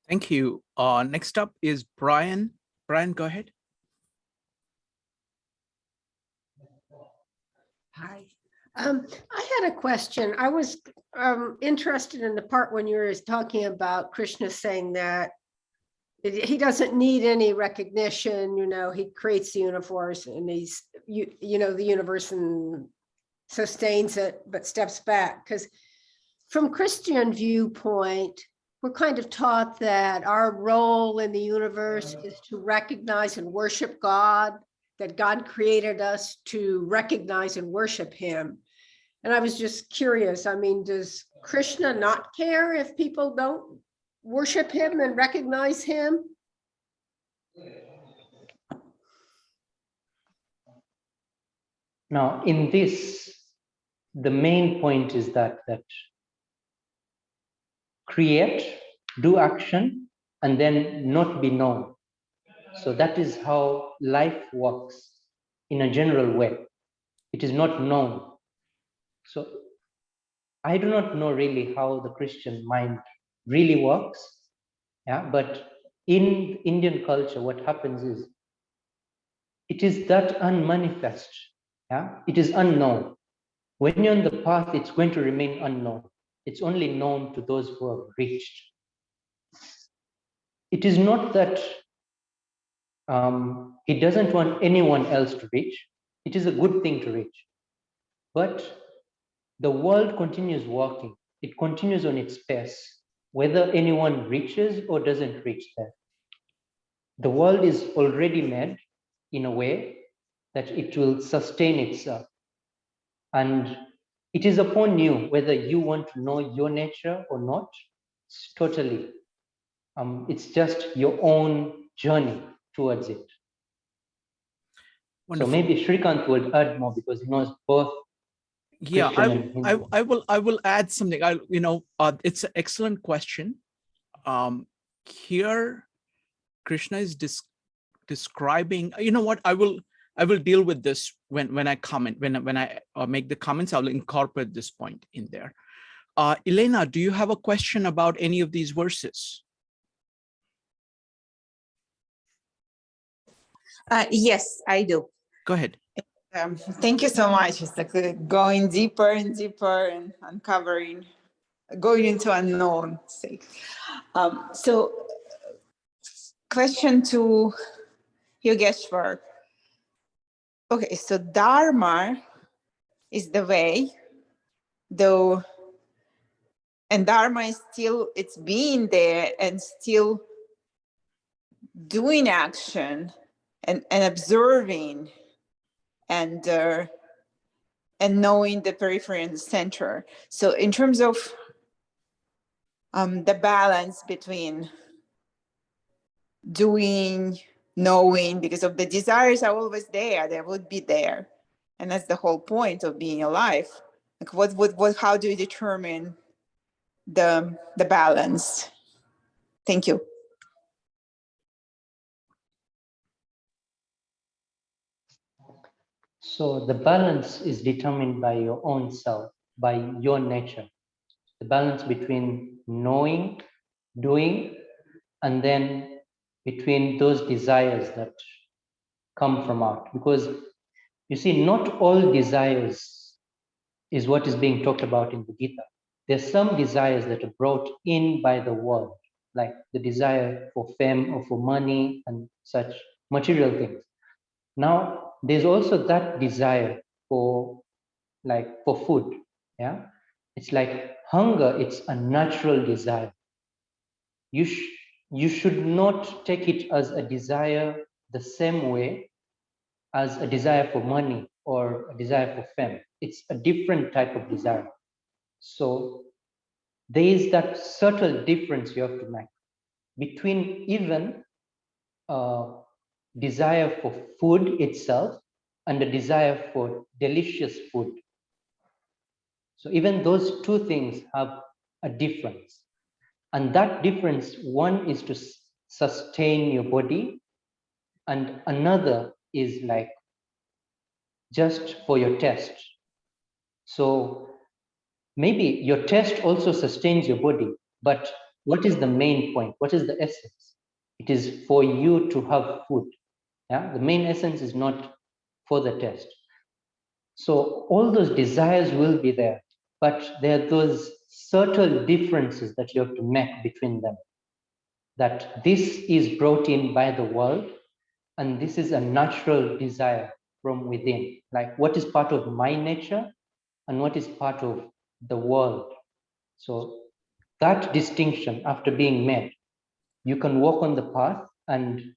Thank you. Next up is Brian. Brian, go ahead. Hi. I had a question. I was interested in the part when you were talking about Krishna saying that he doesn't need any recognition, he creates the universe and he's, the universe and sustains it, but steps back. Because from Christian viewpoint, we're kind of taught that our role in the universe is to recognize and worship God, that God created us to recognize and worship him. And I was just curious, does Krishna not care if people don't worship him and recognize him? Now, in this, the main point is that create, do action, and then not be known. So that is how life works in a general way. It is not known. So I do not know really how the Christian mind really works. Yeah, but in Indian culture, what happens is it is that unmanifest. Yeah, it is unknown. When you're on the path, it's going to remain unknown. It's only known to those who have reached. It is not that he doesn't want anyone else to reach. It is a good thing to reach. But the world continues working. It continues on its pace, whether anyone reaches or doesn't reach there. the world is already made in a way that it will sustain itself. And it is upon you whether you want to know your nature or not. It's totally, it's just your own journey towards it. Wonderful. So maybe Shrikant would add more because he knows both. Yeah, Christian and Hindu. I will add something. It's an excellent question. Here, Krishna is describing. You know what? I will deal with this when I comment. When I make the comments, I'll incorporate this point in there. Elena, do you have a question about any of these verses? Yes, I do. Go ahead. Thank you so much. It's like going deeper and deeper and uncovering, going into unknown. So, question to Yogeshwar. Okay, so Dharma is the way, though, and Dharma is still, it's being there and still doing action and observing and knowing the periphery and the center. So in terms of the balance between doing, knowing, because of the desires are always there, they would be there. And that's the whole point of being alive. Like how do you determine the balance? Thank you. So the balance is determined by your own self, by your nature. The balance between knowing, doing, and then between those desires that come from out. Because you see, not all desires is what is being talked about in the Gita. There's some desires that are brought in by the world, like the desire for fame or for money and such material things. Now, there's also that desire for food. Yeah, it's like hunger. It's a natural desire. You should not take it as a desire the same way as a desire for money or a desire for fame. It's a different type of desire. So there is that subtle difference you have to make between even desire for food itself and the desire for delicious food. So even those two things have a difference. And that difference, one is to sustain your body, and another is like just for your test. So maybe your test also sustains your body, but what is the main point? What is the essence? It is for you to have food. Yeah, the main essence is not for the test. So all those desires will be there, but there are those subtle differences that you have to make between them. That this is brought in by the world, and this is a natural desire from within. Like what is part of my nature and what is part of the world. So that distinction, after being made, you can walk on the path and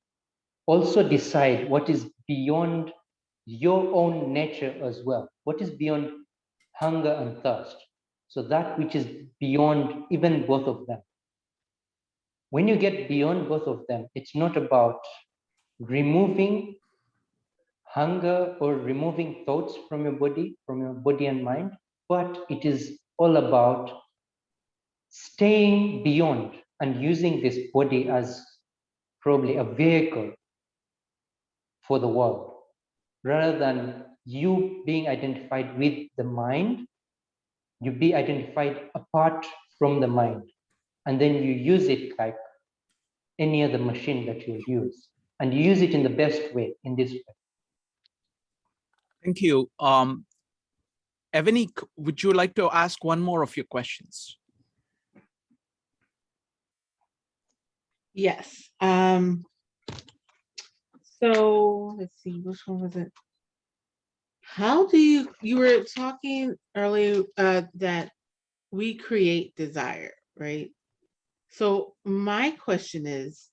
also decide what is beyond your own nature as well. What is beyond hunger and thirst? So that which is beyond even both of them. When you get beyond both of them, it's not about removing hunger or removing thoughts from your body and mind, but it is all about staying beyond and using this body as probably a vehicle for the world, rather than you being identified with the mind, you be identified apart from the mind, and then you use it like any other machine that you use, and you use it in the best way, in this way. Thank you. Evany, would you like to ask one more of your questions? Yes. So let's see, which one was it? How do you were talking earlier that we create desire, right? So my question is,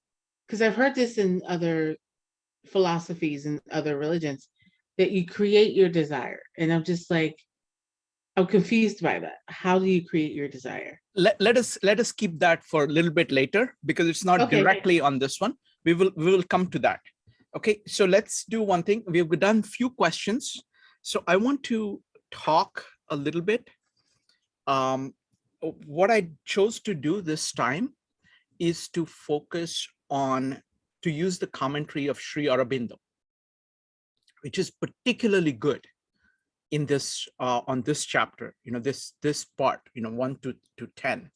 because I've heard this in other philosophies and other religions, that you create your desire. And I'm just like, I'm confused by that. How do you create your desire? Let us keep that for a little bit later, because it's not Okay. directly on this one. We will come to that. Okay, so let's do one thing. We've done few questions. So I want to talk a little bit. What I chose to do this time is to focus on, to use the commentary of Sri Aurobindo, which is particularly good in this, on this chapter, this part, 1 to 10.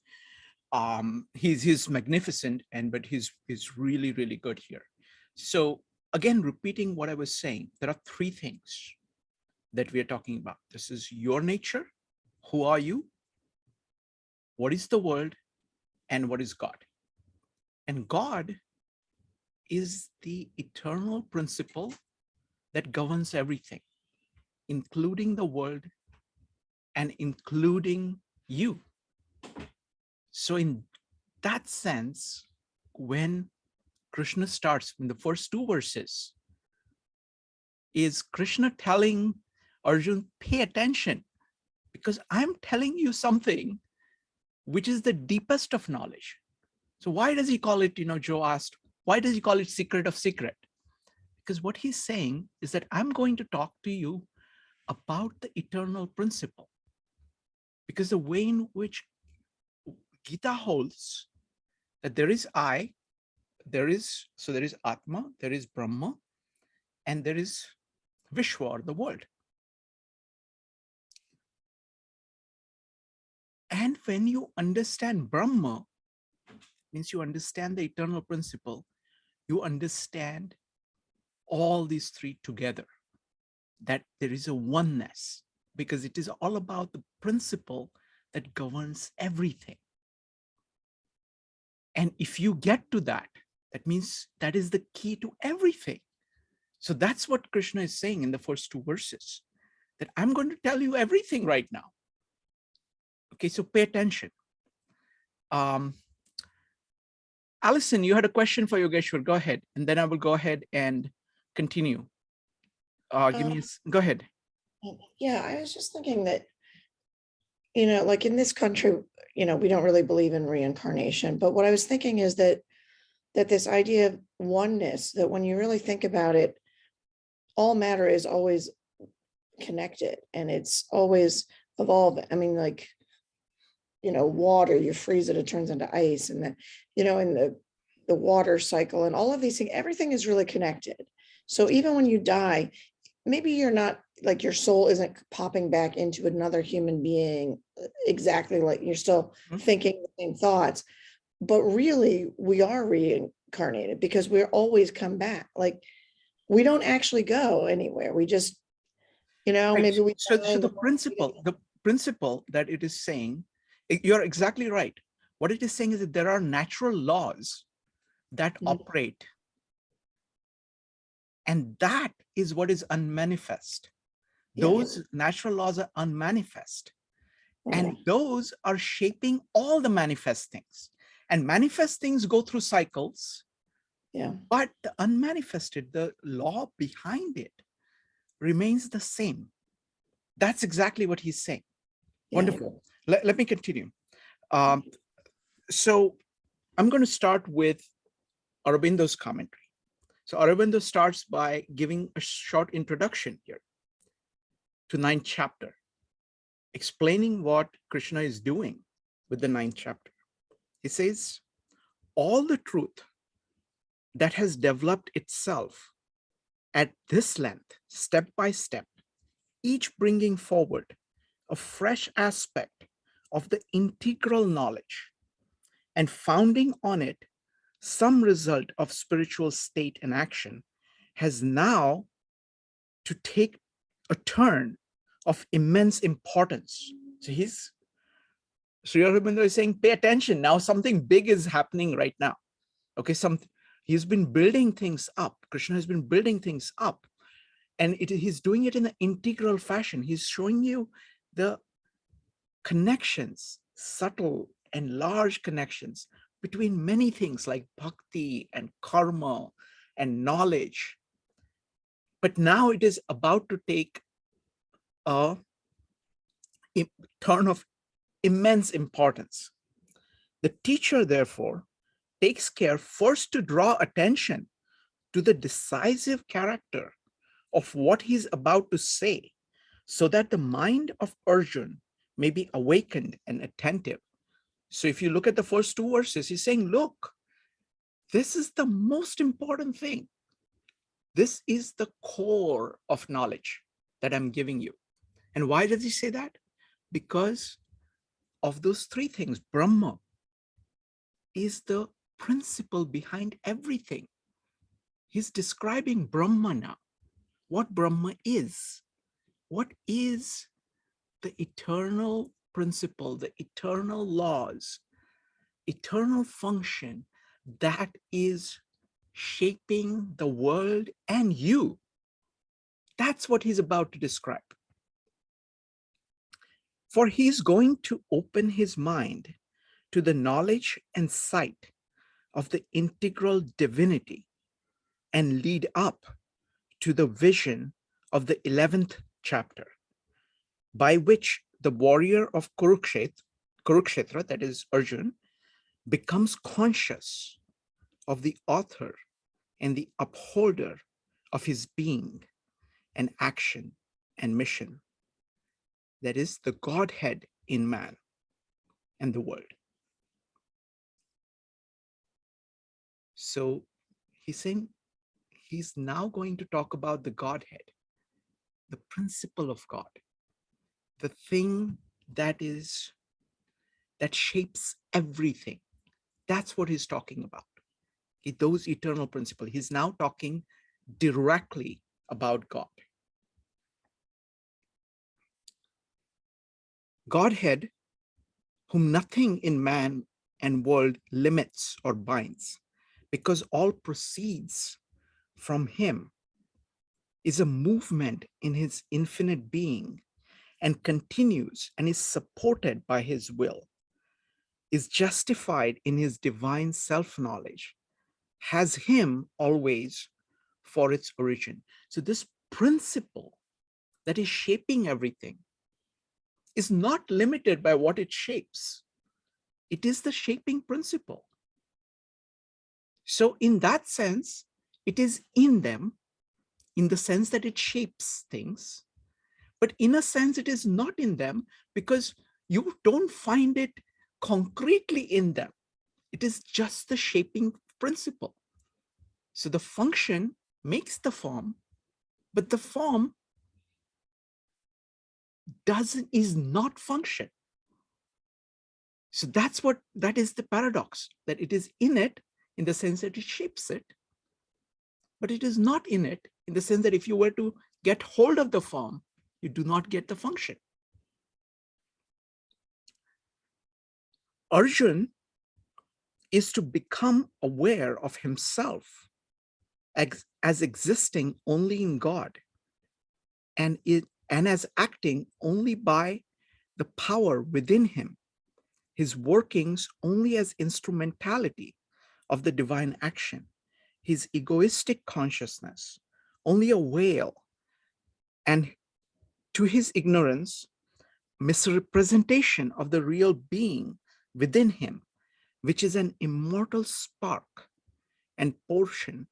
He's magnificent, but he's really, really good here. So again, repeating what I was saying, there are three things that we are talking about. This is your nature. Who are you? What is the world? And what is God? And God is the eternal principle that governs everything, including the world and including you. So in that sense, when Krishna starts in the first two verses, is Krishna telling Arjun, pay attention, because I'm telling you something which is the deepest of knowledge. So why does he call it, Joe asked, why does he call it secret of secret? Because what he's saying is that I'm going to talk to you about the eternal principle. Because the way in which Gita holds that there is I, there is Atma, there is Brahma, and there is Vishwa, or the world. And when you understand Brahma, means you understand the eternal principle, you understand all these three together, that there is a oneness, because it is all about the principle that governs everything. And if you get to that, that means that is the key to everything. So that's what Krishna is saying in the first two verses, that I'm going to tell you everything right now. Okay, so pay attention. Alison, you had a question for Yogeshwar. Go ahead, and then I will go ahead and continue. Go ahead. Yeah, I was just thinking that, like in this country, we don't really believe in reincarnation. But what I was thinking is that this idea of oneness, that when you really think about it, all matter is always connected and it's always evolving. I mean, like, water, you freeze it, it turns into ice, and then, in the water cycle and all of these things, everything is really connected. So even when you die, maybe you're not, like, your soul isn't popping back into another human being exactly like you're still thinking the same thoughts, but really we are reincarnated because we're always come back. Like, we don't actually go anywhere. We just, Right. maybe we. So the principle that it is saying, you're exactly right. What it is saying is that there are natural laws that operate, and that is what is unmanifest. Those natural laws are unmanifest, and those are shaping all the manifest things. And manifest things go through cycles, but the unmanifested, the law behind it, remains the same. That's exactly what he's saying. Wonderful. Let me continue. So I'm going to start with Aurobindo's commentary. So Arabindo starts by giving a short introduction here to 9th chapter, explaining what Krishna is doing with the 9th chapter. He says, all the truth that has developed itself at this length, step by step, each bringing forward a fresh aspect of the integral knowledge and founding on it some result of spiritual state and action, has now to take a turn of immense importance. So Sri Aurobindo is saying, pay attention. Now something big is happening right now. Okay, he's been building things up. Krishna has been building things up, and he's doing it in an integral fashion. He's showing you the connections, subtle and large connections between many things like bhakti and karma and knowledge. But now it is about to take a turn of immense importance. The teacher, therefore, takes care first to draw attention to the decisive character of what he's about to say, so that the mind of Arjun may be awakened and attentive. So if you look at the first two verses, he's saying, look, this is the most important thing. This is the core of knowledge that I'm giving you. And why does he say that? Because of those three things. Brahma is the principle behind everything. He's describing Brahma now. What Brahma is. What is the eternal principle, the eternal laws, eternal function that is shaping the world and you. That's what he's about to describe. For he's going to open his mind to the knowledge and sight of the integral divinity and lead up to the vision of the 11th chapter, by which the warrior of Kurukshetra, that is Arjun, becomes conscious of the author and the upholder of his being and action and mission. That is the Godhead in man and the world. So he's saying he's now going to talk about the Godhead, the principle of God, the thing that shapes everything. That's what he's talking about. Those eternal principles. He's now talking directly about God. Godhead, whom nothing in man and world limits or binds, because all proceeds from him, is a movement in his infinite being and continues and is supported by his will, is justified in his divine self-knowledge, has him always for its origin. So this principle that is shaping everything is not limited by what it shapes. It is the shaping principle. So in that sense, it is in them, in the sense that it shapes things, but in a sense it is not in them because you don't find it concretely in them. It is just the shaping principle. So the function makes the form, but the form is not function. So that is the paradox, that it is in it in the sense that it shapes it, but it is not in it in the sense that if you were to get hold of the form, you do not get the function. Arjun is to become aware of himself as existing only in God and as acting only by the power within him, his workings only as instrumentality of the divine action, his egoistic consciousness only a veil, and to his ignorance, misrepresentation of the real being within him, which is an immortal spark and portion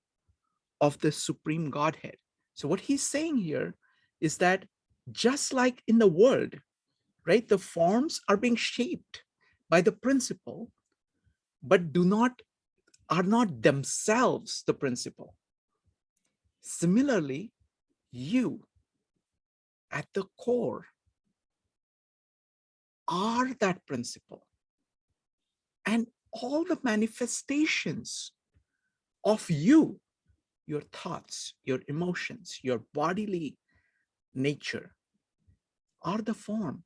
of the supreme Godhead. So what he's saying here is that just like in the world, right, the forms are being shaped by the principle, but are not themselves the principle. Similarly, you at the core are that principle. And all the manifestations of you, your thoughts, your emotions, your bodily nature, are the form.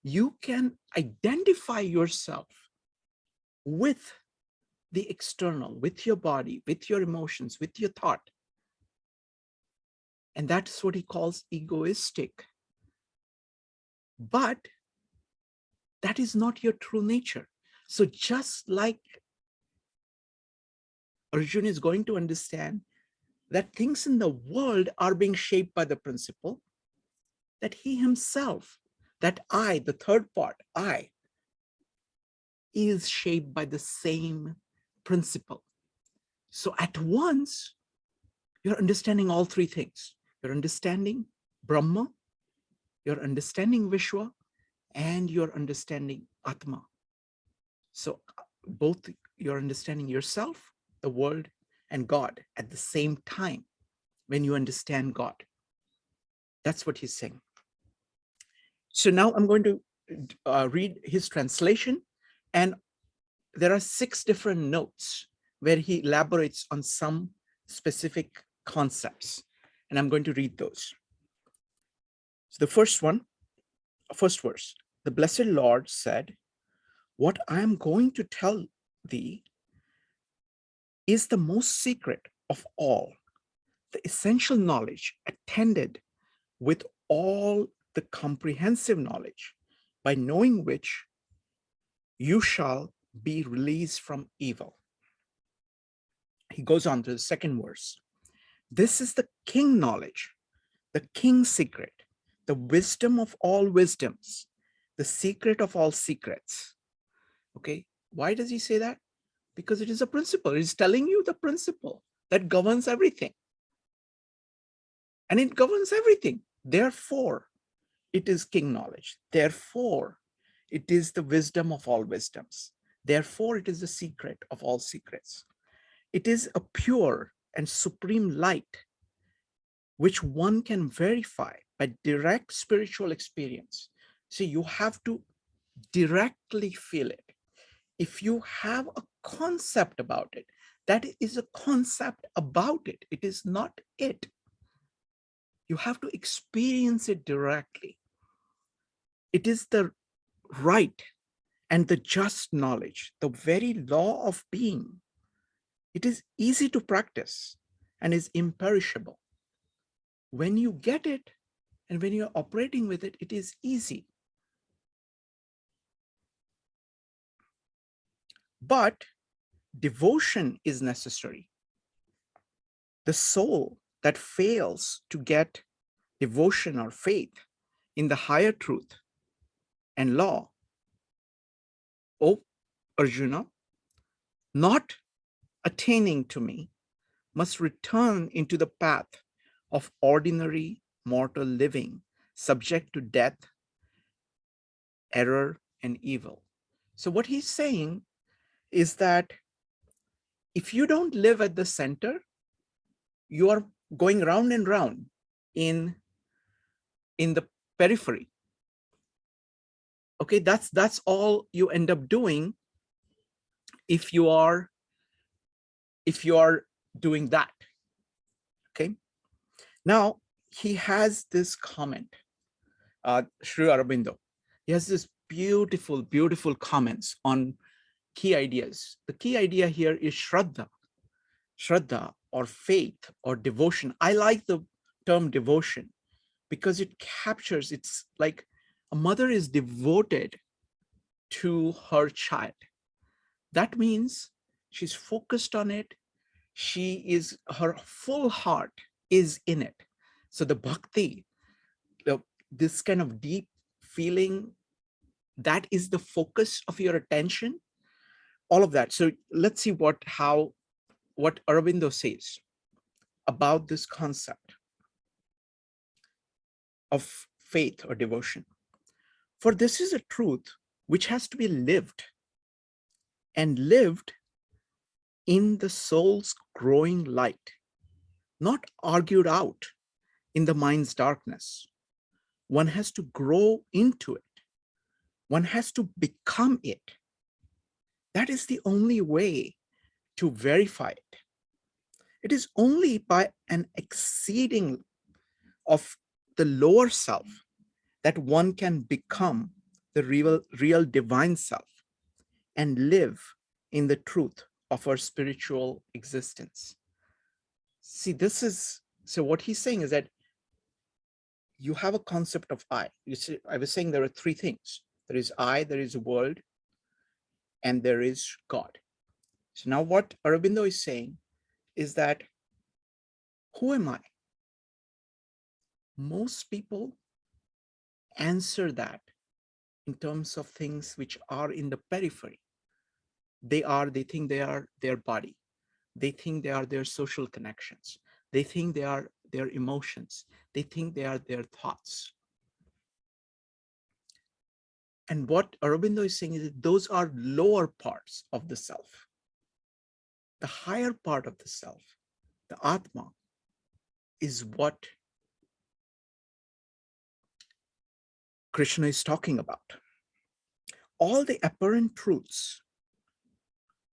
You can identify yourself with the external, with your body, with your emotions, with your thought. And that's what he calls egoistic. But that is not your true nature. So just like Arjun is going to understand that things in the world are being shaped by the principle, that he himself, that I, the third part, I, is shaped by the same principle. So at once, you're understanding all three things. You're understanding Brahma, you're understanding Vishwa, and you're understanding Atma. So both you're understanding yourself, the world, and God at the same time when you understand God. That's what he's saying. So now I'm going to read his translation, and there are 6 different notes where he elaborates on some specific concepts, and I'm going to read those. So the first verse, the Blessed Lord said, "What I am going to tell thee is the most secret of all, the essential knowledge attended with all the comprehensive knowledge, by knowing which you shall be released from evil." He goes on to the second verse. "This is the king knowledge, the king's secret, the wisdom of all wisdoms, the secret of all secrets." Okay, why does he say that? Because it is a principle. He's telling you the principle that governs everything. And it governs everything. Therefore, it is king knowledge. Therefore, it is the wisdom of all wisdoms. Therefore, it is the secret of all secrets. It is a pure and supreme light, which one can verify by direct spiritual experience. See, you have to directly feel it. If you have a concept about it, that is a concept about it. It is not it. You have to experience it directly. It is the right and the just knowledge, the very law of being. It is easy to practice and is imperishable. When you get it and when you're operating with it, it is easy. But devotion is necessary. The soul that fails to get devotion or faith in the higher truth and law, O Arjuna, not attaining to me, must return into the path of ordinary mortal living, subject to death, error, and evil. So what he's saying is that if you don't live at the center, you are going round and round in the periphery. Okay, that's all you end up doing if you are doing that. Okay, now he has this comment, Sri Aurobindo. He has this beautiful comments on key ideas. The key idea here is Shraddha or faith or devotion. I like the term devotion because it captures, it's like a mother is devoted to her child. That means she's focused on it. Her full heart is in it. So the bhakti, this kind of deep feeling, that is the focus of your attention, all of that. So let's see what Arabindo says about this concept of faith or devotion. For this is a truth which has to be lived, and lived in the soul's growing light, not argued out in the mind's darkness. One has to grow into it. One has to become it. That is the only way to verify it. It is only by an exceeding of the lower self that one can become the real divine self and live in the truth of our spiritual existence. See, so what he's saying is that you have a concept of I. You see, I was saying there are 3 things. There is I, there is a world, and there is God. So now what Arabindo is saying is that, who am I? Most people answer that in terms of things which are in the periphery. They think they are their body. They think they are their social connections. They think they are their emotions. They think they are their thoughts. And what Arabindo is saying is that those are lower parts of the self. The higher part of the self, the Atma, is what Krishna is talking about. All the apparent truths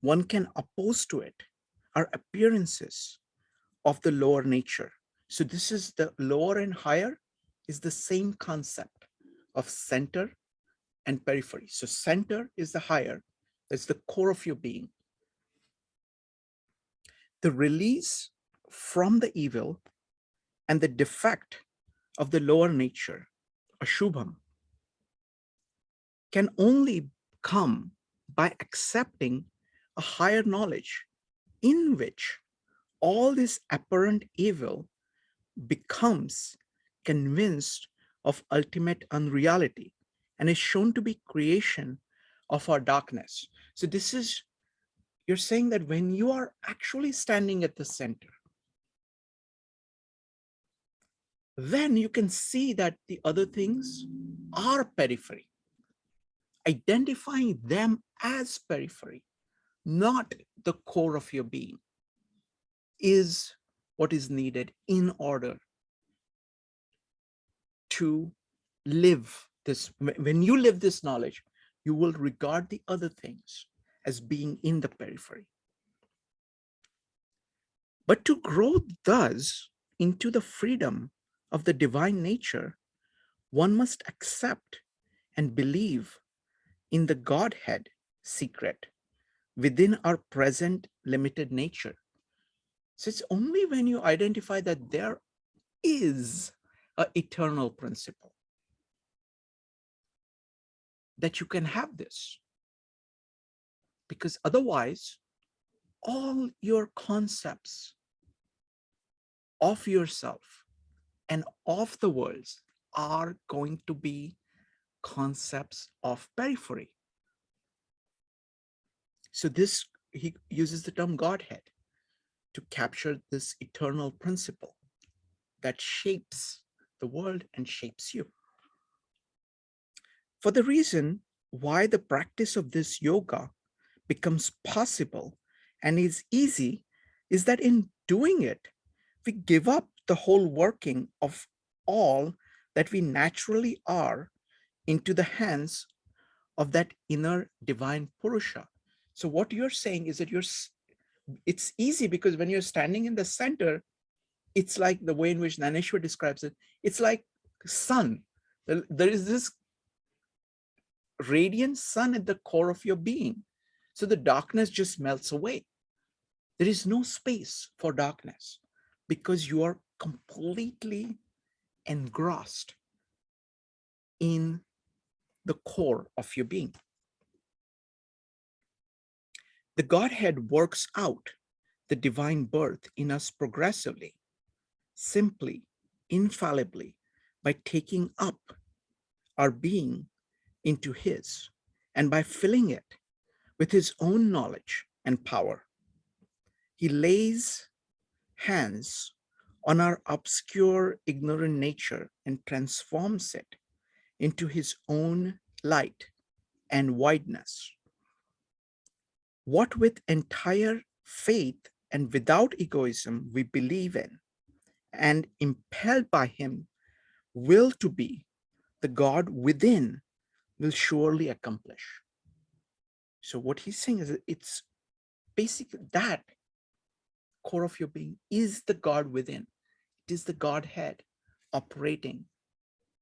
one can oppose to it are appearances of the lower nature. So this is the lower and higher is the same concept of center and periphery. So center is the higher, that's the core of your being. The release from the evil and the defect of the lower nature, Ashubham, can only come by accepting a higher knowledge in which all this apparent evil becomes convinced of ultimate unreality and is shown to be creation of our darkness. So this is, you're saying that when you are actually standing at the center, then you can see that the other things are periphery. Identifying them as periphery, not the core of your being, is what is needed in order to live this. When you live this knowledge, you will regard the other things as being in the periphery. But to grow thus into the freedom of the divine nature, one must accept and believe in the Godhead secret within our present limited nature. So it's only when you identify that there is an eternal principle that you can have this. Because otherwise, all your concepts of yourself and of the worlds are going to be concepts of periphery. So this, he uses the term Godhead to capture this eternal principle that shapes the world and shapes you. For the reason why the practice of this yoga becomes possible and is easy is that in doing it, we give up the whole working of all that we naturally are into the hands of that inner divine Purusha. So what you're saying is that it's easy because when you're standing in the center, it's like the way in which Naneshwar describes it, it's like sun. There is this radiant sun at the core of your being. So the darkness just melts away. There is no space for darkness because you are completely engrossed in the core of your being. The Godhead works out the divine birth in us progressively, simply, infallibly, by taking up our being into his and by filling it with his own knowledge and power. He lays hands on our obscure, ignorant nature and transforms it into his own light and wideness. What with entire faith and without egoism we believe in, and impelled by him, will to be the God within will surely accomplish. So what he's saying is that it's basically that core of your being is the God within. It is the Godhead operating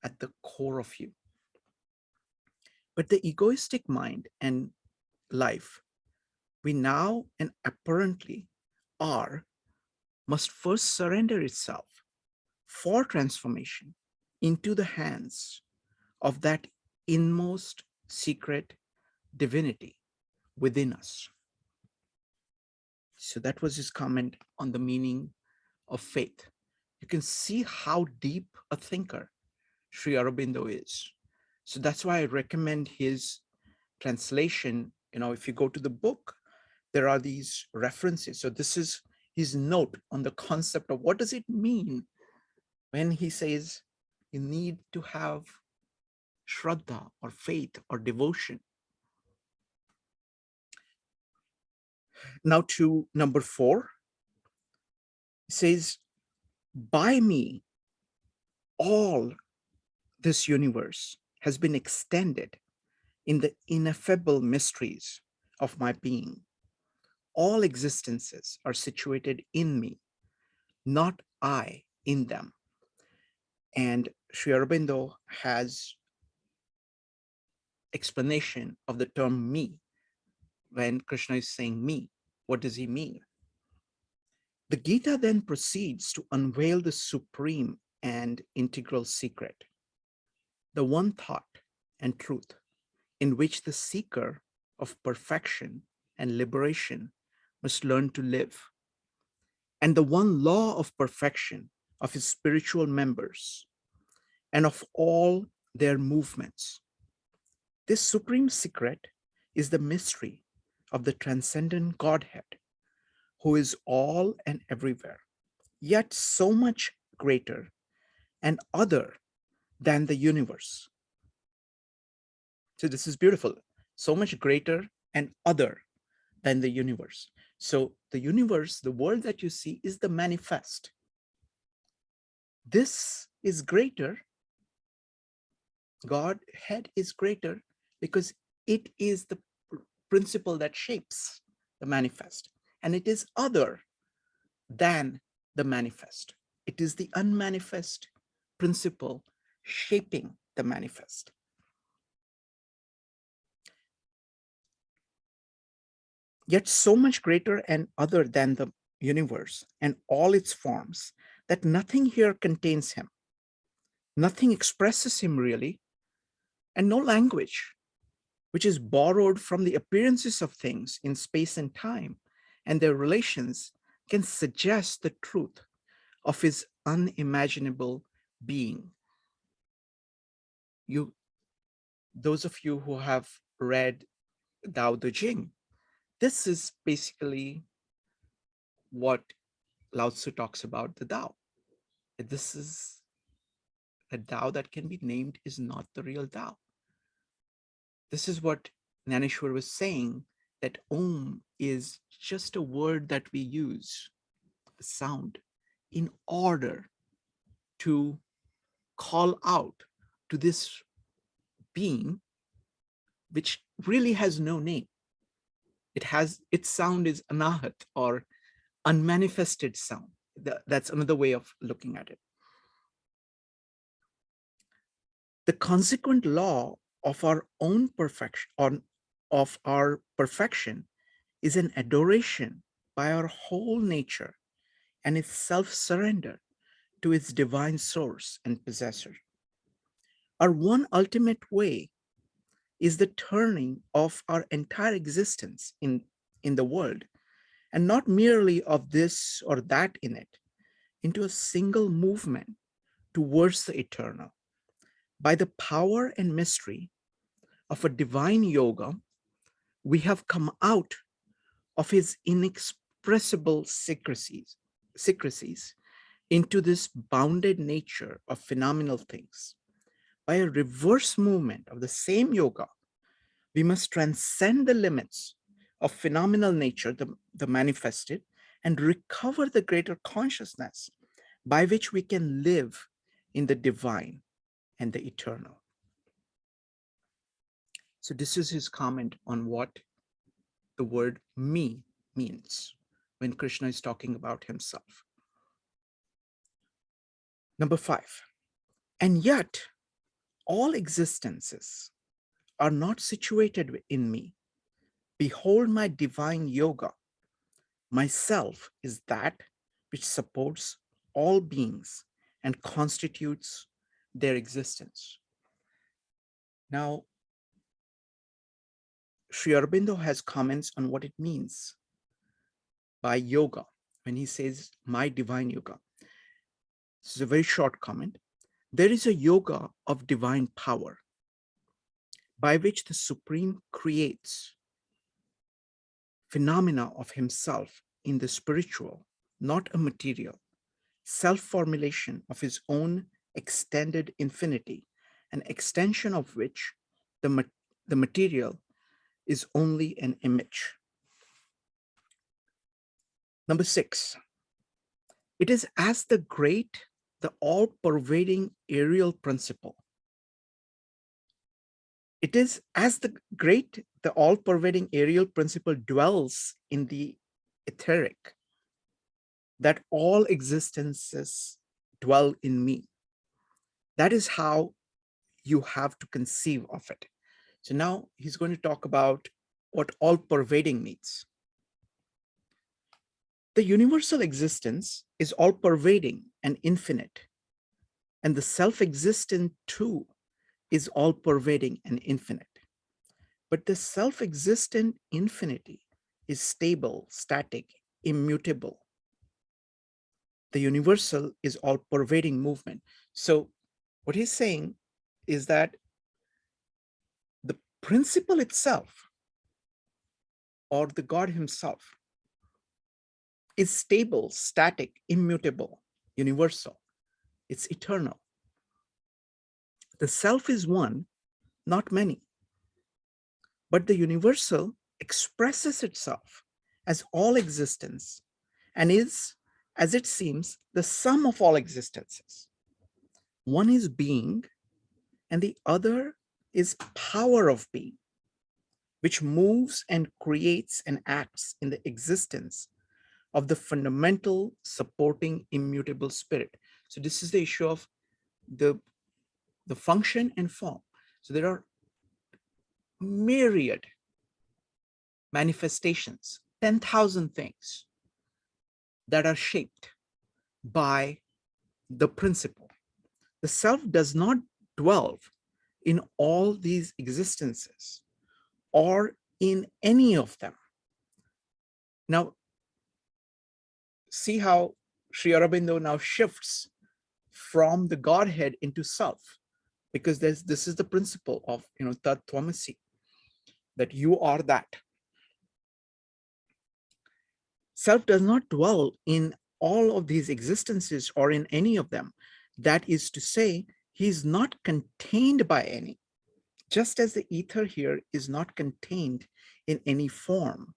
at the core of you. But the egoistic mind and life we now and apparently are must first surrender itself for transformation into the hands of that inmost secret divinity, within us. So that was his comment on the meaning of faith. You can see how deep a thinker Sri Aurobindo is. So that's why I recommend his translation. If you go to the book, there are these references. So this is his note on the concept of what does it mean when he says you need to have shraddha or faith or devotion. Now to number 4, he says, by me, all this universe has been extended in the ineffable mysteries of my being. All existences are situated in me, not I in them. And Sri Aurobindo has explanation of the term me. When Krishna is saying me, what does he mean? The Gita then proceeds to unveil the supreme and integral secret, the one thought and truth in which the seeker of perfection and liberation must learn to live, and the one law of perfection of his spiritual members and of all their movements. This supreme secret is the mystery of the transcendent Godhead, who is all and everywhere, yet so much greater and other than the universe. So this is beautiful. So much greater and other than the universe. So the universe, the world that you see, is the manifest. This is greater. Godhead is greater because it is the principle that shapes the manifest. And it is other than the manifest. It is the unmanifest principle shaping the manifest. Yet so much greater and other than the universe and all its forms that nothing here contains him. Nothing expresses him really, and no language, which is borrowed from the appearances of things in space and time and their relations, can suggest the truth of his unimaginable being. Those of you who have read Tao Te Ching, this is basically what Lao Tzu talks about the Tao. This is a Tao that can be named is not the real Tao. This is what Naneshwar was saying, that Om is just a word that we use, a sound, in order to call out to this being, which really has no name. Its sound is anahat, or unmanifested sound. That's another way of looking at it. The consequent law of our own perfection, of our perfection, is an adoration by our whole nature and its self-surrender to its divine source and possessor. Our one ultimate way is the turning of our entire existence in the world, and not merely of this or that in it, into a single movement towards the eternal. By the power and mystery of a divine yoga, we have come out of his inexpressible secrecies into this bounded nature of phenomenal things. By a reverse movement of the same yoga, we must transcend the limits of phenomenal nature, the manifested, and recover the greater consciousness by which we can live in the divine and the eternal. So this is his comment on what the word me means when Krishna is talking about himself. Number 5, and yet all existences are not situated in me. Behold my divine yoga. Myself is that which supports all beings and constitutes their existence. Now, Sri Aurobindo has comments on what it means by yoga when he says, my divine yoga. This is a very short comment. There is a yoga of divine power by which the Supreme creates phenomena of himself in the spiritual, not a material, self-formulation of his own extended infinity, an extension of which the material is only an image. Number 6, it is as the great, the all-pervading aerial principle. It is as the great, the all-pervading aerial principle dwells in the etheric, that all existences dwell in me. That is how you have to conceive of it. So now he's going to talk about what all-pervading means. The universal existence is all-pervading and infinite, and the self-existent too is all-pervading and infinite. But the self-existent infinity is stable, static, immutable. The universal is all-pervading movement. So what he's saying is that the principle itself, or the God himself, is stable, static, immutable, universal. It's eternal. The self is one, not many. But the universal expresses itself as all existence and is, as it seems, the sum of all existences. One is being, and the other is power of being, which moves and creates and acts in the existence of the fundamental supporting immutable spirit. So this is the issue of the function and form. So there are myriad manifestations, 10,000 things that are shaped by the principle. The self does not dwell in all these existences or in any of them. Now, see how Sri Aurobindo now shifts from the Godhead into self, because this is the principle of Tat Tvamasi, that you are that. Self does not dwell in all of these existences or in any of them. That is to say, he is not contained by any, just as the ether here is not contained in any form,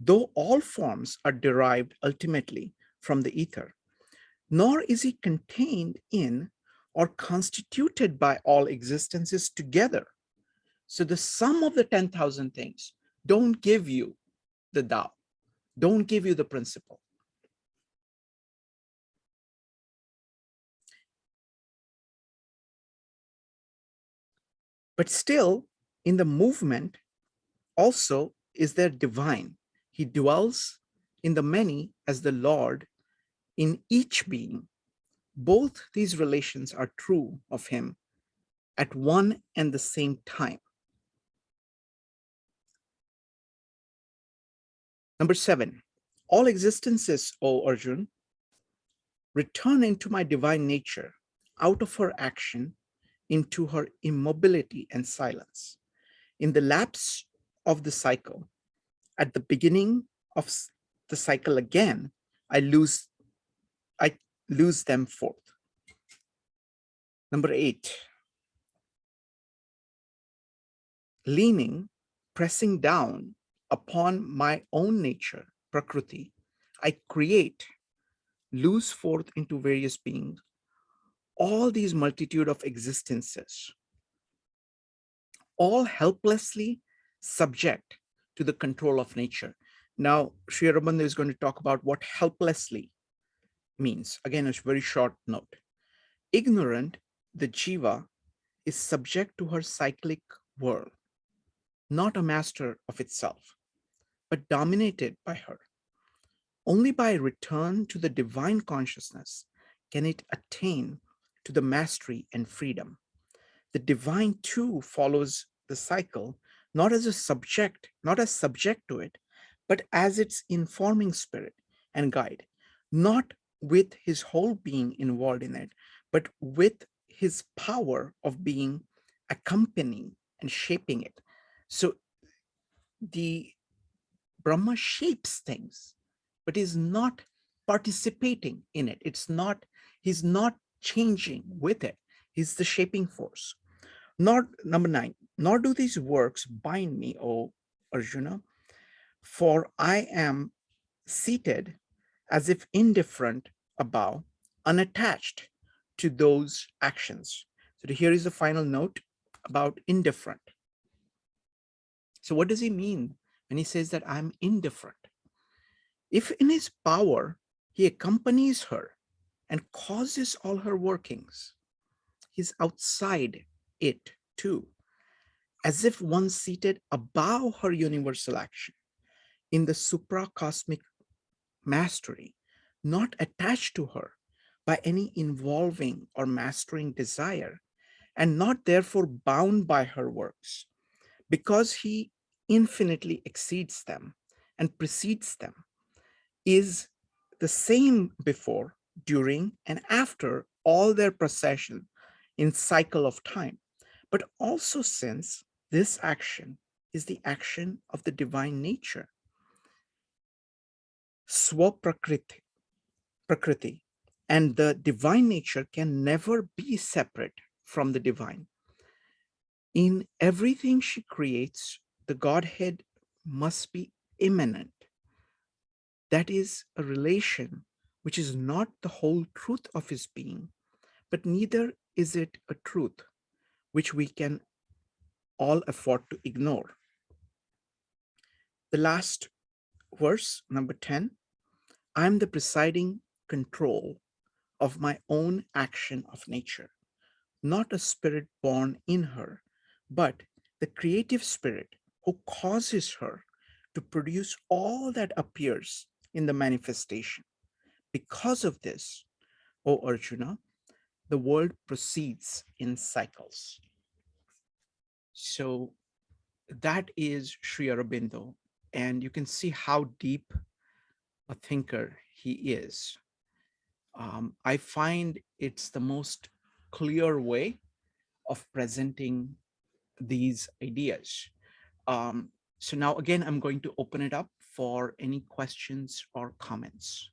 though all forms are derived ultimately from the ether. Nor is he contained in or constituted by all existences together. So the sum of the 10,000 things don't give you the Tao, don't give you the principle. But still, in the movement also is there divine. He dwells in the many as the Lord in each being. Both these relations are true of him at one and the same time. Number 7, all existences, O Arjun, return into my divine nature, out of her action, into her immobility and silence. In the lapse of the cycle, at the beginning of the cycle again, I lose them forth. Number 8, leaning, pressing down upon my own nature, Prakriti, I create, lose forth into various beings, all these multitude of existences, all helplessly subject to the control of nature. Now, Sri Aurobindo is going to talk about what helplessly means. Again, it's a very short note. Ignorant, the jiva is subject to her cyclic world, not a master of itself, but dominated by her. Only by return to the divine consciousness can it attain to the mastery and freedom. The divine too follows the cycle, not as a subject, not as subject to it, but as its informing spirit and guide, not with his whole being involved in it, but with his power of being accompanying and shaping it. So the Brahma shapes things, but is not participating in it. He's not changing with it. He's the shaping force. Number 9, nor do these works bind me, O Arjuna, for I am seated as if indifferent above, unattached to those actions. So here is the final note about indifferent. So what does he mean when he says that I'm indifferent? If in his power, he accompanies her and causes all her workings, he's outside it too, as if one seated above her universal action in the supracosmic mastery, not attached to her by any involving or mastering desire, and not therefore bound by her works, because he infinitely exceeds them and precedes them, is the same before, during, and after all their procession in cycle of time, but also since this action is the action of the divine nature, Swaprakriti, Prakriti, and the divine nature can never be separate from the divine. In everything she creates, the Godhead must be immanent. That is a relation which is not the whole truth of his being, but neither is it a truth which we can all afford to ignore. The last verse, number 10, I am the presiding control of my own action of nature, not a spirit born in her, but the creative spirit who causes her to produce all that appears in the manifestation. Because of this, O Arjuna, the world proceeds in cycles. So that is Sri Aurobindo, and you can see how deep a thinker he is. I find it's the most clear way of presenting these ideas. So now again, I'm going to open it up for any questions or comments.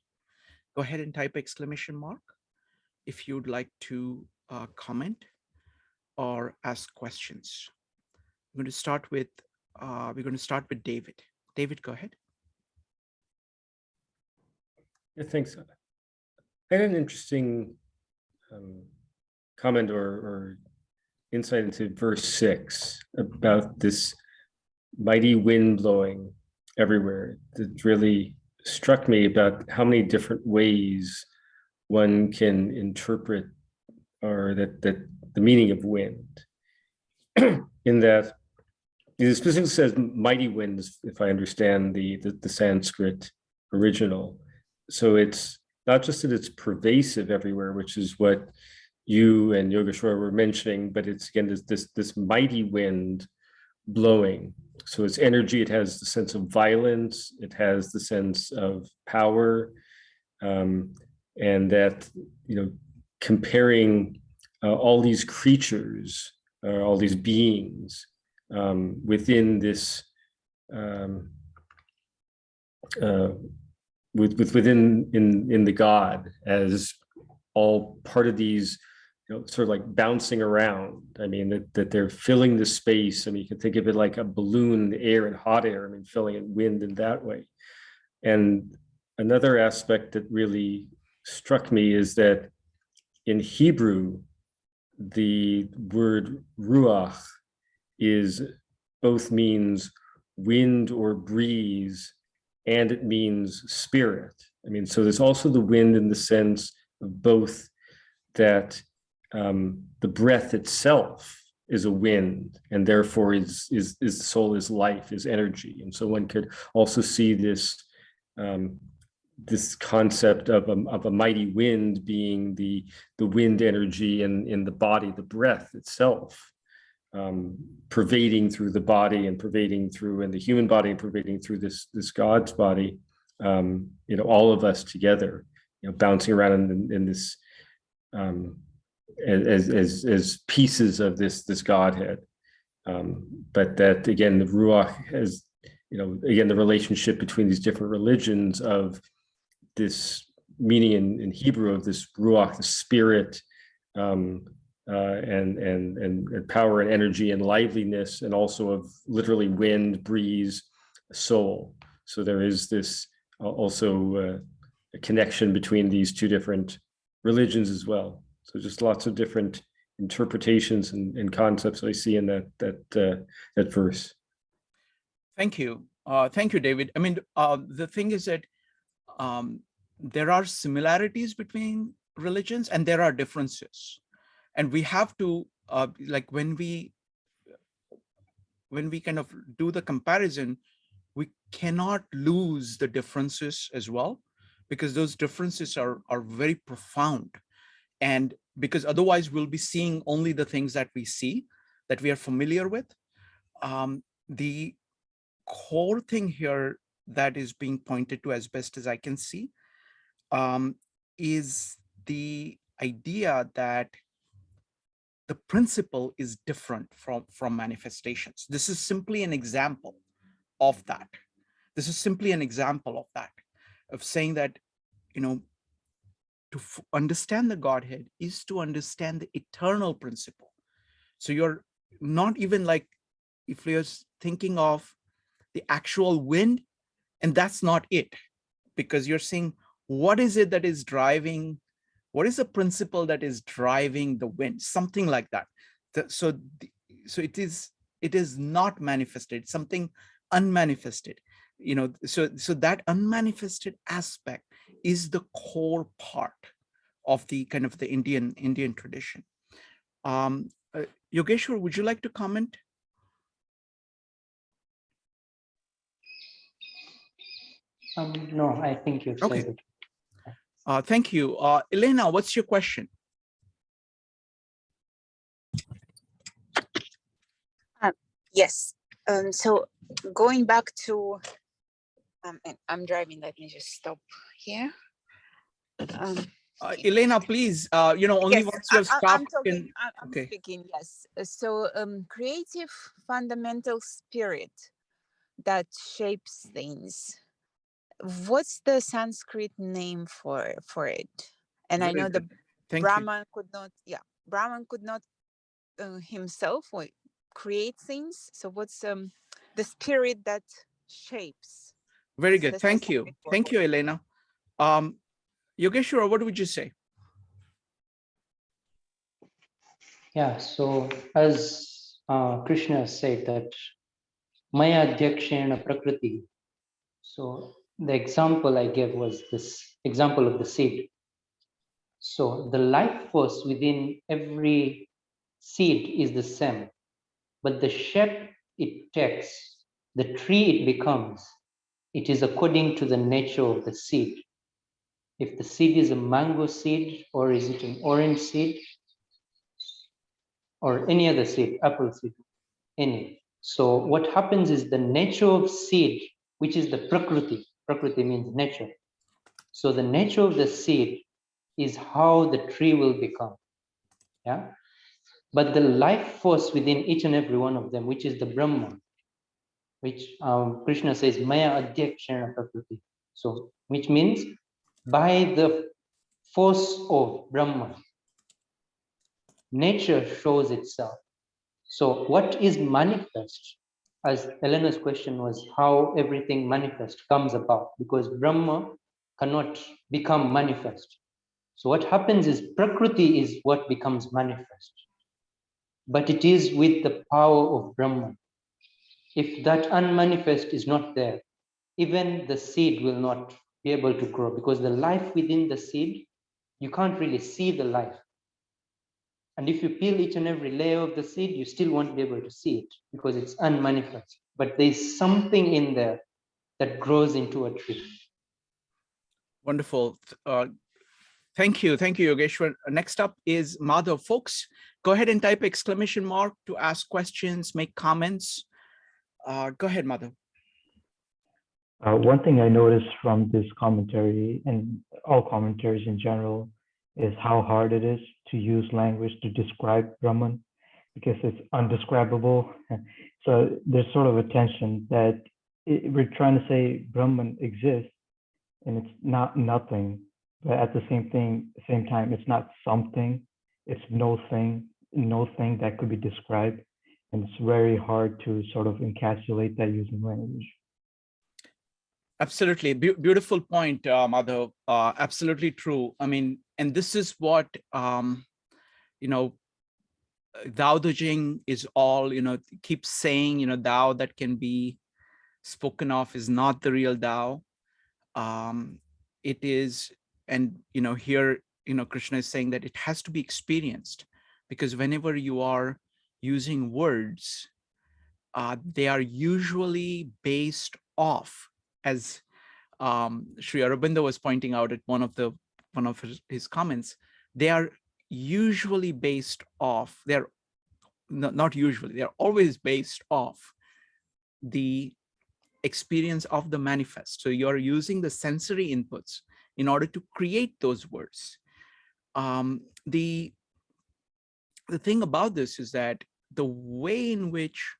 Go ahead and type exclamation mark if you'd like to comment or ask questions. We're going to start with David. David, go ahead. Yeah, thanks. I had an interesting comment or insight into verse 6 about this mighty wind blowing everywhere. That really struck me about how many different ways one can interpret or that the meaning of wind. In that it specifically says mighty winds, if I understand the Sanskrit original. So it's not just that it's pervasive everywhere, which is what you and Yogeshwar were mentioning, but it's again this mighty wind blowing. So it's energy, it has the sense of violence, it has the sense of power, and that, you know, comparing all these creatures, all these beings within this within the God as all part of these, you know, sort of like bouncing around. I mean, that they're filling the space. I mean, you can think of it like a balloon, the air and hot air, I mean, filling it wind in that way. And another aspect that really struck me is that in Hebrew, the word ruach is both means wind or breeze, and it means spirit. I mean, so there's also the wind in the sense of both that the breath itself is a wind, and therefore is the soul, is life, is energy. And so one could also see this this concept of a mighty wind being the wind energy in the body, the breath itself. pervading through the body and pervading through in the human body and pervading through this God's body, all of us together, bouncing around in this as pieces of this Godhead. But that again, the Ruach has, again, the relationship between these different religions of this meaning in Hebrew of this Ruach, the spirit, and power and energy and liveliness, and also of literally wind, breeze, soul. So there is this also a connection between these two different religions as well. So just lots of different interpretations and concepts I see in that verse. Thank you. Thank you, David. I mean, the thing is that there are similarities between religions and there are differences. And we have to, like when we kind of do the comparison, we cannot lose the differences as well, because those differences are very profound. And because otherwise we'll be seeing only the things that we see, that we are familiar with. The core thing here that is being pointed to, as best as I can see, is the idea that the principle is different from manifestations. This is simply an example of that. This is simply an example of that, of saying that, to understand the Godhead is to understand the eternal principle. So you're not even like, if you're thinking of the actual wind, and that's not it, because you're saying, what is it that is driving, what is the principle that is driving the wind? Something like that. So it is not manifested, something unmanifested. So that unmanifested aspect is the core part of the kind of the Indian tradition. Yogeshwar, would you like to comment? No, I think you've said it. Thank you. Elena, what's your question? Yes. So going back to, and I'm driving, let me just stop here. Elena, please, only yes, once you're stopped. I'm talking, I'm okay. speaking, yes. So creative fundamental spirit that shapes things. What's the Sanskrit name for it? And Very I know good. the Brahman could not himself create things. So what's the spirit that shapes? Very good. Thank you. Thank you, Elena. Yogeshwar, what would you say? Yeah, so as Krishna said that Maya Adhyakshena Prakriti. So the example I gave was this example of the seed. So the life force within every seed is the same, but the shape it takes, the tree it becomes, it is according to the nature of the seed. If the seed is a mango seed, or is it an orange seed, or any other seed, apple seed, any. So what happens is the nature of seed, which is the prakriti means nature. So the nature of the seed is how the tree will become. Yeah. But the life force within each and every one of them, which is the Brahma, which Krishna says, Maya Adhyakshana Prakriti. So, which means by the force of Brahma, nature shows itself. So, what is manifest? As Elena's question was, how everything manifest comes about, because Brahma cannot become manifest. So, what happens is Prakriti is what becomes manifest, but it is with the power of Brahman. If that unmanifest is not there, even the seed will not be able to grow, because the life within the seed, you can't really see the life. And if you peel each and every layer of the seed, you still won't be able to see it because it's unmanifest. But there's something in there that grows into a tree. Wonderful. Thank you, Yogeshwar. Next up is Madhav. Folks, go ahead and type exclamation mark to ask questions, make comments. Go ahead, Madhav. One thing I noticed from this commentary and all commentaries in general is how hard it is to use language to describe Brahman because it's undescribable. So there's sort of a tension that we're trying to say Brahman exists and it's not nothing, but at the same time, it's not something, it's no thing that could be described. And it's very hard to sort of encapsulate that using language. Absolutely. Beautiful point, Madhav. Absolutely true. I mean, and this is what, you know, Tao Te Ching is all, you know, keeps saying, you know, Tao that can be spoken of is not the real Tao. It is, and, you know, here, you know, Krishna is saying that it has to be experienced because whenever you are using words, they are usually based off, as Sri Aurobindo was pointing out at one of his comments, they are usually based off, they're not usually, they're always based off the experience of the manifest. So you're using the sensory inputs in order to create those words. The thing about this is that the way in which,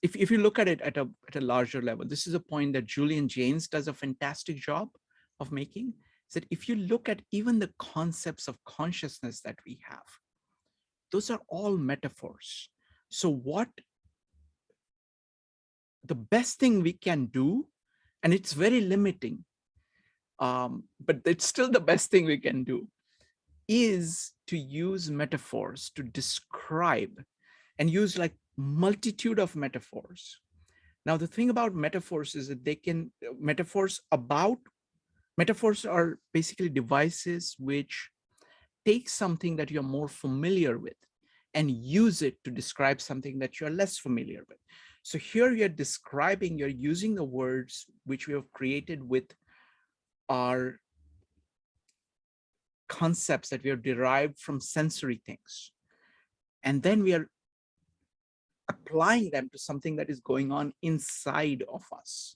if you look at it at a larger level, this is a point that Julian Jaynes does a fantastic job of making, is that if you look at even the concepts of consciousness that we have, those are all metaphors. So what the best thing we can do, and it's very limiting, but it's still the best thing we can do, is to use metaphors to describe and use like multitude of metaphors. Now, the thing about metaphors is that they can, metaphors are basically devices which take something that you're more familiar with and use it to describe something that you're less familiar with. So here you're describing, you're using the words which we have created with our concepts that we have derived from sensory things. And then we are applying them to something that is going on inside of us.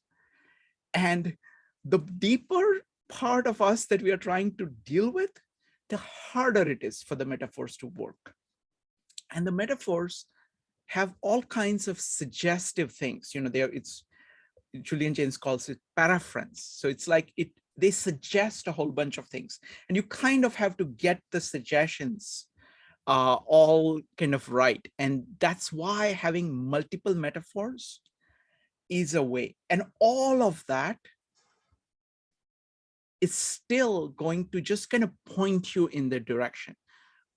And the deeper part of us that we are trying to deal with, the harder it is for the metaphors to work. And the metaphors have all kinds of suggestive things. You know, Julian Jaynes calls it paraphrase. So it's like they suggest a whole bunch of things. And you kind of have to get the suggestions all kind of right. And that's why having multiple metaphors is a way. And all of that is still going to just kind of point you in the direction.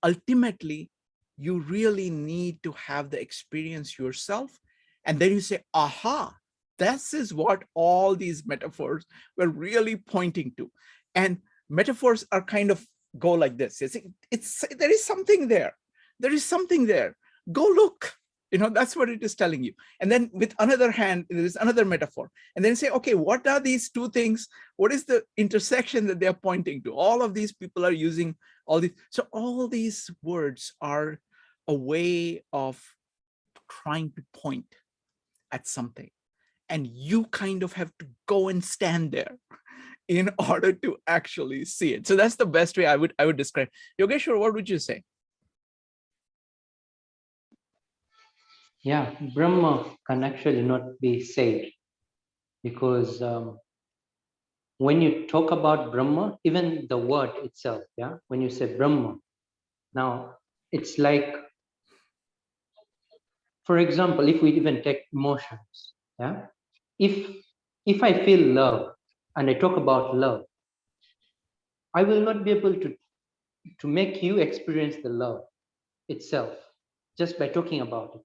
Ultimately, you really need to have the experience yourself. And then you say, aha, this is what all these metaphors were really pointing to. And metaphors are kind of go like this. There is something there. There is something there. Go look. You know, that's what it is telling you. And then with another hand, there is another metaphor. And then say, okay, what are these two things? What is the intersection that they're pointing to? All of these people are using all these. So all these words are a way of trying to point at something. And you kind of have to go and stand there in order to actually see it. So that's the best way I would describe. Yogeshwar, what would you say? Yeah, Brahma can actually not be said because when you talk about Brahma, even the word itself, yeah, when you say Brahma, now it's like, for example, if we even take emotions, yeah, if I feel love and I talk about love, I will not be able to make you experience the love itself just by talking about it.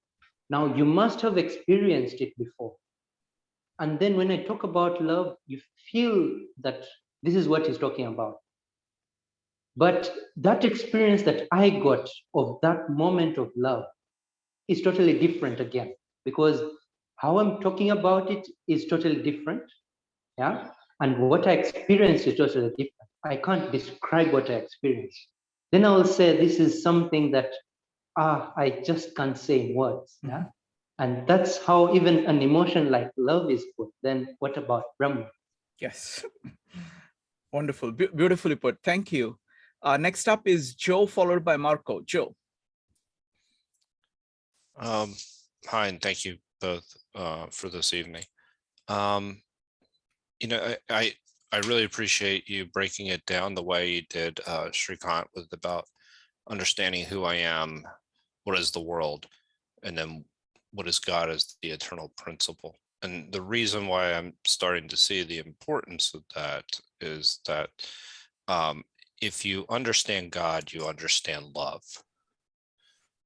Now, you must have experienced it before. And then when I talk about love, you feel that this is what he's talking about. But that experience that I got of that moment of love is totally different again, because how I'm talking about it is totally different. Yeah. And what I experienced is totally different. I can't describe what I experience. Then I will say this is something that I just can't say in words. Yeah. And that's how even an emotion like love is put. Then what about Brahman? Yes. Wonderful. Beautifully put. Thank you. Next up is Joe, followed by Marco. Joe. Hi, and thank you both for this evening. You know, I really appreciate you breaking it down the way you did, Shrikant, with about understanding who I am, what is the world, and then what is God as the eternal principle. And the reason why I'm starting to see the importance of that is that if you understand God, you understand love,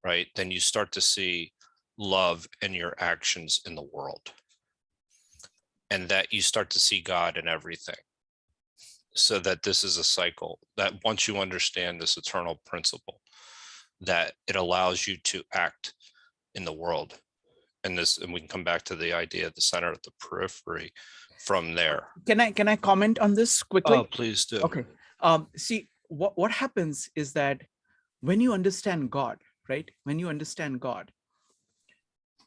right? Then you start to see love in your actions in the world, and that you start to see God in everything. So that this is a cycle that once you understand this eternal principle, that it allows you to act in the world. And we can come back to the idea of the center of the periphery from there. Can I comment on this quickly? Oh, please do. Okay. See, what happens is that when you understand God, right? When you understand God,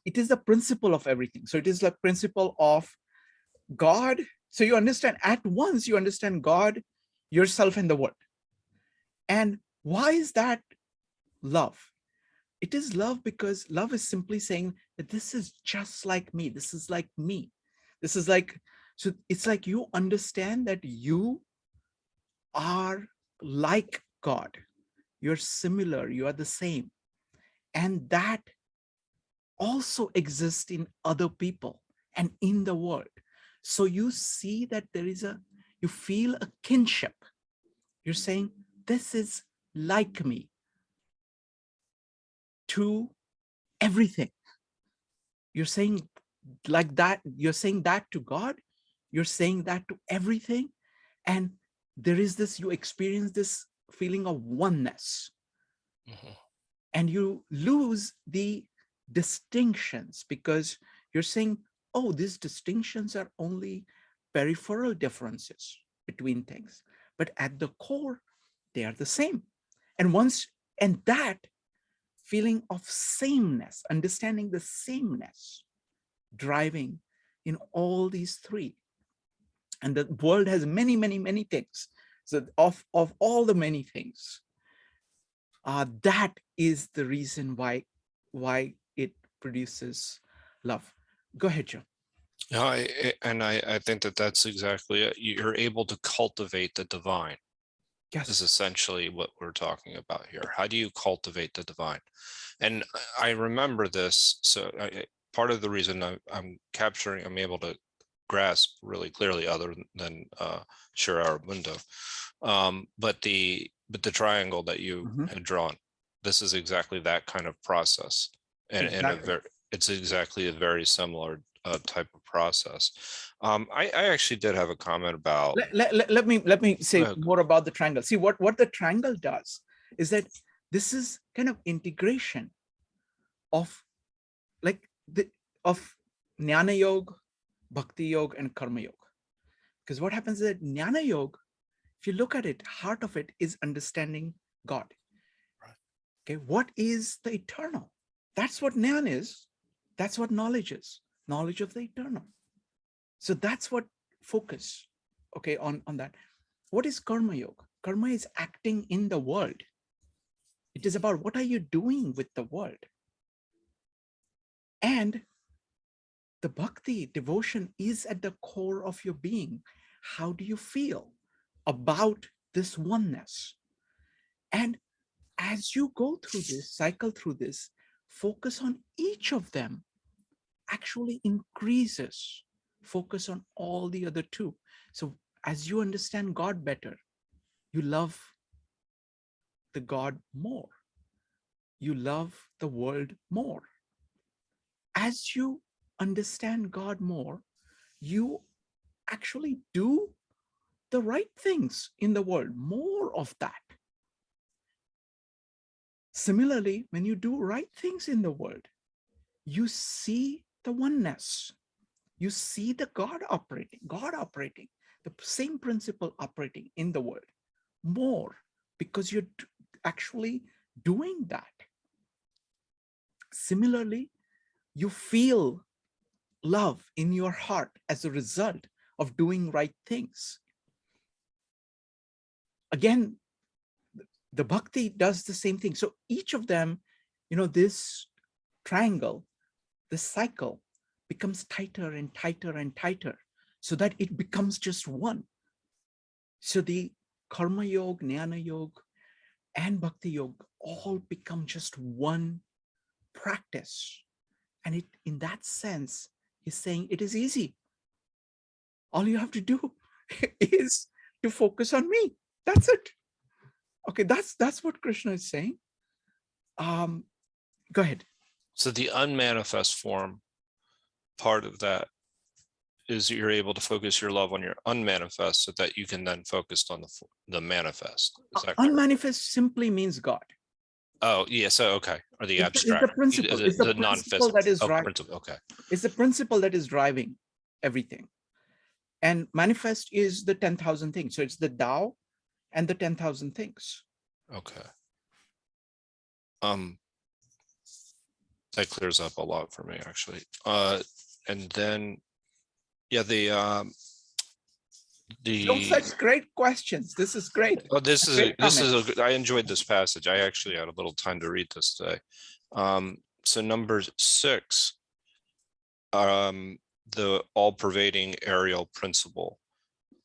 it is the principle of everything. So it is the principle of God. So you understand at once, you understand God, yourself, and the world. And why is that love? It is love because love is simply saying that this is just like me. This is like me. This is like, so it's like you understand that you are like God. You're similar, you are the same. And that also exists in other people and in the world. So you see that you feel a kinship. You're saying, this is like me to everything. You're saying like that, you're saying that to God, you're saying that to everything. And there is this, you experience this feeling of oneness. And you lose the distinctions because you're saying, oh, these distinctions are only peripheral differences between things, but at the core, they are the same. And that feeling of sameness, understanding the sameness, driving in all these three. And the world has many, many, many things. So of all the many things, that is the reason why it produces love. Go ahead, Joe. No, I think that that's exactly it. You're able to cultivate the divine. Yes. Is essentially what we're talking about here. How do you cultivate the divine? And I remember this. So part of the reason I'm able to grasp really clearly, other than Sri Aurobindo, but the triangle that you had drawn, this is exactly that kind of process, and Exactly. it's exactly a very similar type of process. I actually did have a comment about. Let me say more about the triangle. See, what the triangle does is that this is kind of integration of of Jnana Yoga, Bhakti Yoga, and Karma Yoga. Because what happens is that Jnana Yoga, if you look at it, heart of it is understanding God. Right. Okay, what is the eternal? That's what Jnana is. That's what knowledge is. Knowledge of the eternal. So that's what focus, okay, on that. What is Karma Yoga? Karma is acting in the world. It is about what are you doing with the world? And the bhakti, devotion, is at the core of your being. How do you feel about this oneness? And as you go through this, cycle through this, focus on each of them actually increases focus on all the other two. So as you understand God better, you love the God more. You love the world more. As you understand God more, you actually do the right things in the world, more of that. Similarly, when you do right things in the world, you see the oneness. You see the God operating, the same principle operating in the world. more because you're actually doing that. Similarly, you feel love in your heart as a result of doing right things. Again, the bhakti does the same thing. So each of them, this triangle, this cycle becomes tighter and tighter and tighter so that it becomes just one. So the karma yoga, jnana yoga, and bhakti yoga all become just one practice. And in that sense, he's saying it is easy. All you have to do is to focus on me. That's it. Okay, that's what Krishna is saying. Go ahead. So the unmanifest form part of that is you're able to focus your love on your unmanifest so that you can then focus on the manifest. Is that correct? Unmanifest simply means God. Oh, yeah. So, okay. Or the It's abstract. the principle. It's the principle non-physical. that is driving. Principle. Okay. It's the principle that is driving everything. And manifest is the 10,000 things. So it's the Tao and the 10,000 things. Okay. That clears up a lot for me, actually. And then, yeah, Such great questions. This is great. Oh, this is I enjoyed this passage. I actually had a little time to read this today. So number 6, the all-pervading aerial principle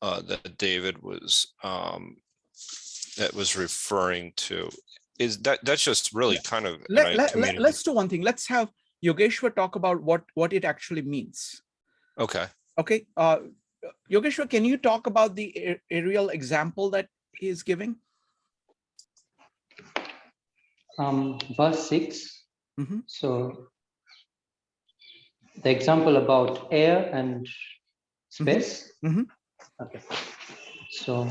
that David was referring to, is that's just really kind of let's do one thing. Let's have Yogeshwar talk about what it actually means. Okay. Yogeshwar, can you talk about the aerial example that he is giving? Verse 6. So the example about air and space. Okay. So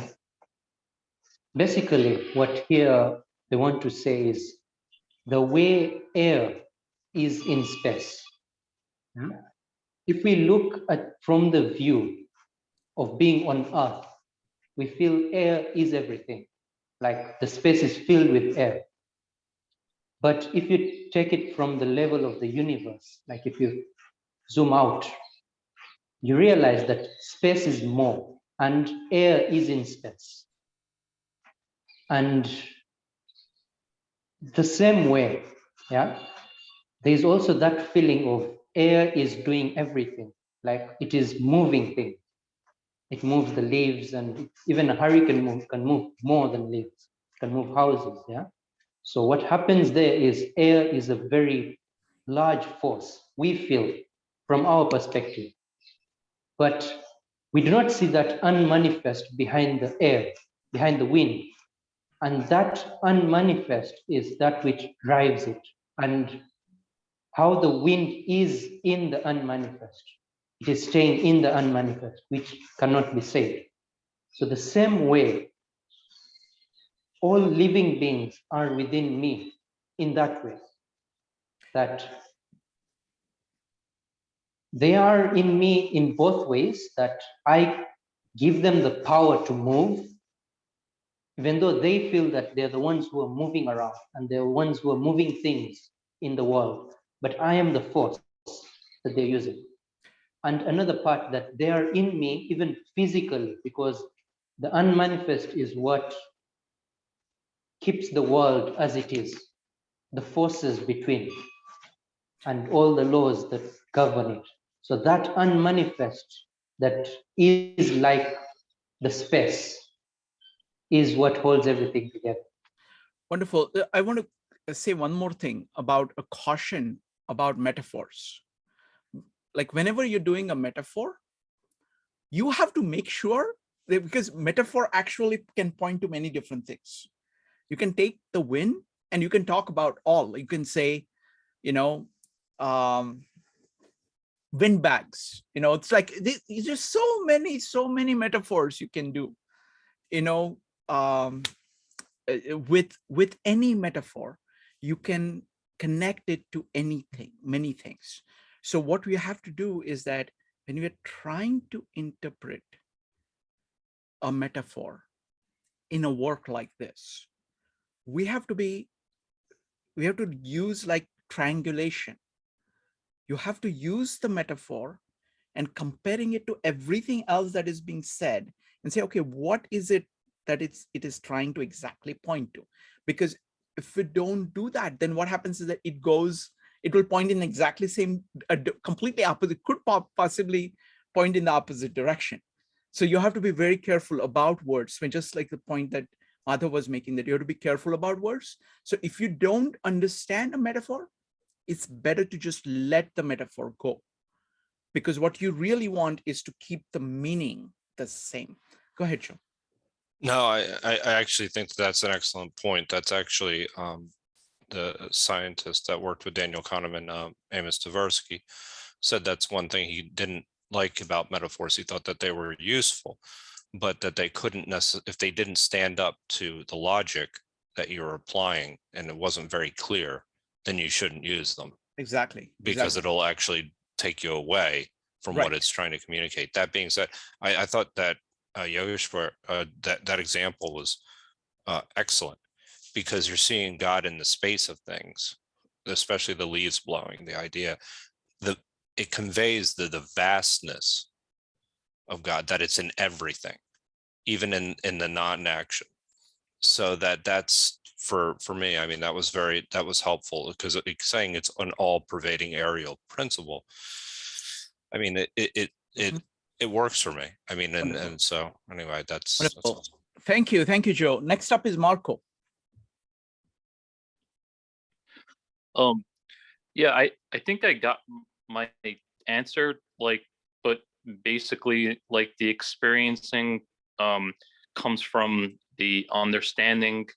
basically what here they want to say is the way air is in space. If we look at from the view of being on Earth, we feel air is everything, like the space is filled with air. But if you take it from the level of the universe, like if you zoom out, you realize that space is more and air is in space. And the same way, there's also that feeling of air is doing everything, like it is moving things. It moves the leaves, and even a hurricane can move more than leaves, can move houses, So what happens there is air is a very large force, we feel, from our perspective. But we do not see that unmanifest behind the air, behind the wind. And that unmanifest is that which drives it. And how the wind is in the unmanifest. It is staying in the unmanifest, which cannot be said. So the same way, all living beings are within me in that way, that they are in me in both ways, that I give them the power to move, even though they feel that they're the ones who are moving around and they're the ones who are moving things in the world, but I am the force that they're using. And another part, that they are in me even physically, because the unmanifest is what keeps the world as it is, the forces between and all the laws that govern it. So that unmanifest that is like the space is what holds everything together. Wonderful. I want to say one more thing about a caution about metaphors. Like whenever you're doing a metaphor, you have to make sure that, because metaphor actually can point to many different things. You can take the wind and you can talk about all. You can say, wind bags. It's like there's just so many metaphors you can do. With any metaphor, you can connect it to anything, many things. So what we have to do is that when we are trying to interpret a metaphor in a work like this, we have to use like triangulation. You have to use the metaphor and comparing it to everything else that is being said and say, okay, what is it that it is trying to exactly point to? Because if we don't do that, then what happens is that it will point in exactly same, completely opposite, could possibly point in the opposite direction. So you have to be very careful about words. When just like the point that Madhav was making, that you have to be careful about words. So if you don't understand a metaphor, it's better to just let the metaphor go. Because what you really want is to keep the meaning the same. Go ahead, Joe. No, I actually think that's an excellent point. That's actually the scientist that worked with Daniel Kahneman, Amos Tversky, said that's one thing he didn't like about metaphors. He thought that they were useful, but that they couldn't necessarily, if they didn't stand up to the logic that you're applying and it wasn't very clear, then you shouldn't use them. Exactly. Because it'll actually take you away from what it's trying to communicate. That being said, I thought that Yogeshwar, that example was excellent, because you're seeing God in the space of things, especially the leaves blowing. The idea, it conveys the vastness of God, that it's in everything, even in the non-action. So that's for me. I mean, that was helpful, because it's saying it's an all-pervading aerial principle. I mean, it works for me. I mean, and so anyway, that's Thank you, Joe. Next up is Marco. Yeah, I think I got my answer, like, but basically, like, the experiencing comes from the understanding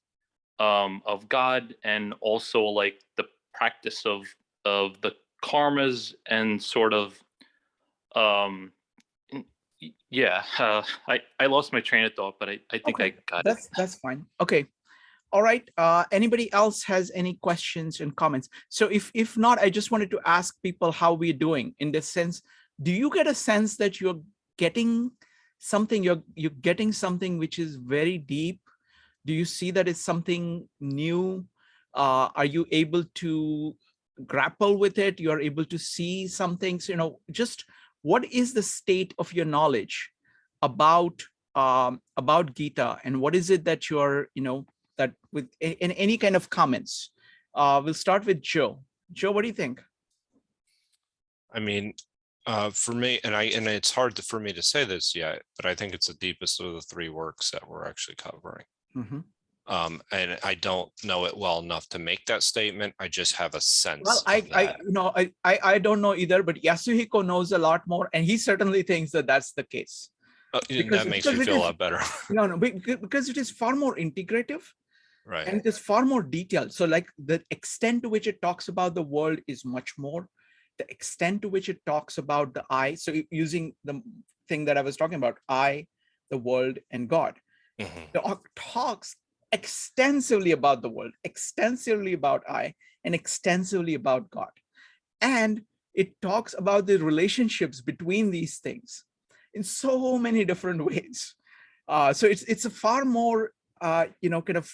of God, and also like the practice of the karmas, and sort of I lost my train of thought, but I think I got it. That's fine. Okay. All right. Anybody else has any questions and comments? So if not, I just wanted to ask people how we're doing in this sense. Do you get a sense that you're getting something, you're getting something which is very deep? Do you see that it's something new? Are you able to grapple with it? You're able to see some things, just what is the state of your knowledge about Gita, and what is it that you're, that with in any kind of comments? We'll start with Joe. Joe, what do you think? I mean, for me, and it's hard for me to say this yet, but I think it's the deepest of the three works that we're actually covering. Mm-hmm. And I don't know it well enough to make that statement. I just have a sense. Well, I don't know either, but Yasuhiko knows a lot more, and he certainly thinks that that's the case. That makes me feel a lot better. No, because it is far more integrative, right? And it is far more detailed. So, like, the extent to which it talks about the world is much more. The extent to which it talks about the I. So, using the thing that I was talking about, I, the world, and God. Mm-hmm. It talks extensively about the world, extensively about I, and extensively about God. And it talks about the relationships between these things in so many different ways. So it's a far more, kind of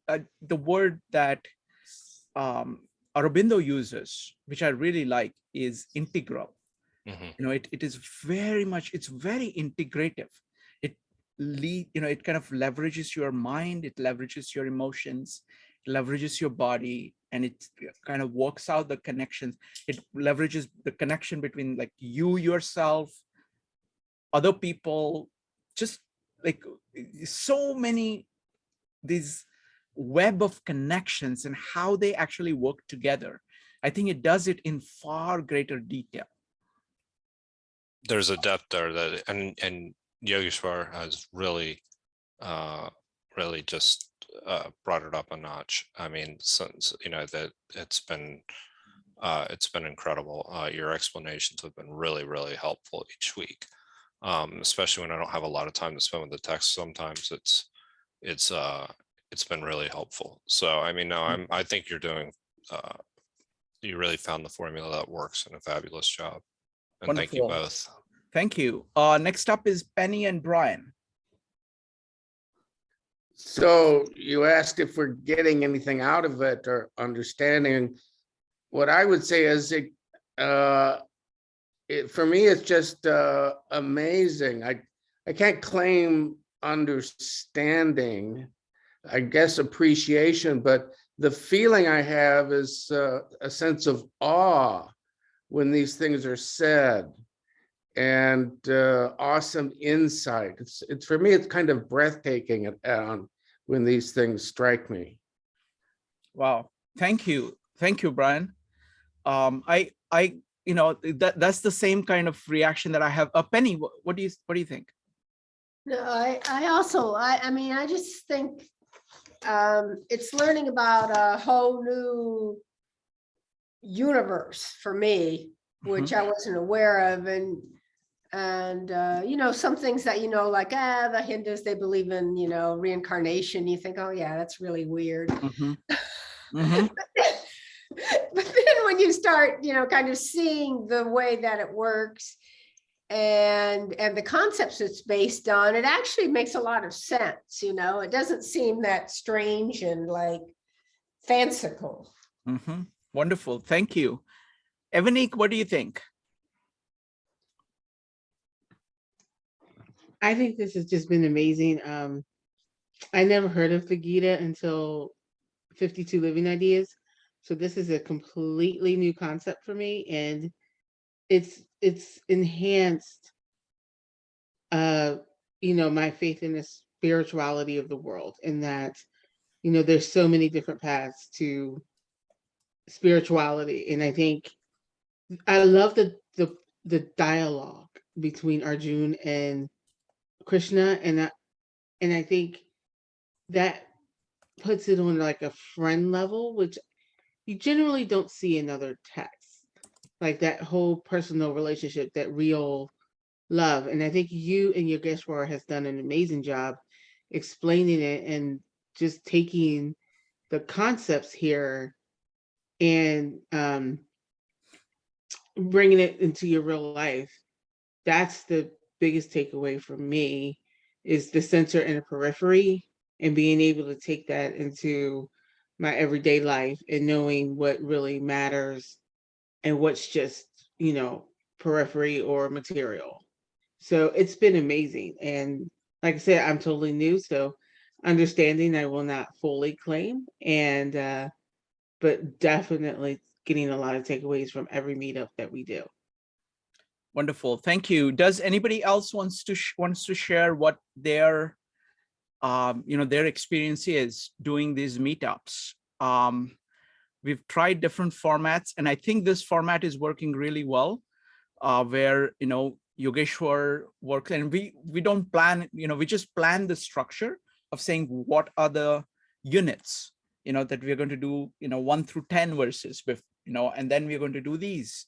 the word that Arabindo uses, which I really like, is integral. Mm-hmm. It is very much, it's very integrative. It kind of leverages your mind, it leverages your emotions, it leverages your body, and it kind of works out the connections. It leverages the connection between, like, you yourself, other people, just like so many, these web of connections and how they actually work together. I think it does it in far greater detail. There's a depth there that, and Yogeshwar has really just brought it up a notch. I mean, since that it's been incredible. Your explanations have been really, really helpful each week, especially when I don't have a lot of time to spend with the text. Sometimes it's been really helpful. So I mean, no, I think you're doing. You really found the formula that works, and a fabulous job. And Wonderful. Thank you both. Thank you. Next up is Penny and Brian. So you asked if we're getting anything out of it or understanding. What I would say is for me, it's just amazing. I can't claim understanding, I guess appreciation, but the feeling I have is a sense of awe when these things are said, and awesome insight. It's for me, it's kind of breathtaking when these things strike me. Wow. Thank you, Brian. That's the same kind of reaction that I have. Penny, what do you think? No, I mean, I just think it's learning about a whole new universe for me, which I wasn't aware of. And some things that, like, the Hindus, they believe in, reincarnation. You think, oh yeah, that's really weird. But then when you start, kind of seeing the way that it works and the concepts it's based on, it actually makes a lot of sense. It doesn't seem that strange and like fanciful. Wonderful. Thank you. Evanik, what do you think? I think this has just been amazing. I never heard of the Gita until 52 Living Ideas. So this is a completely new concept for me, and it's enhanced my faith in the spirituality of the world, and that there's so many different paths to spirituality. And I think I love the dialogue between Arjun and Krishna, and I think that puts it on like a friend level, which you generally don't see in other texts, like that whole personal relationship, that real love. And I think you and Yogeshwar has done an amazing job explaining it and just taking the concepts here and bringing it into your real life. That's the biggest takeaway for me, is the center and the periphery, and being able to take that into my everyday life and knowing what really matters and what's just, periphery or material. So it's been amazing. And like I said, I'm totally new, so understanding I will not fully claim, and but definitely getting a lot of takeaways from every meetup that we do. Wonderful. Thank you. Does anybody else wants to share what their their experience is doing these meetups? We've tried different formats, and I think this format is working really well, where Yogeshwar works, and we don't plan, we just plan the structure of saying what are the units, that we're going to do, 1 through 10 verses, and then we're going to do these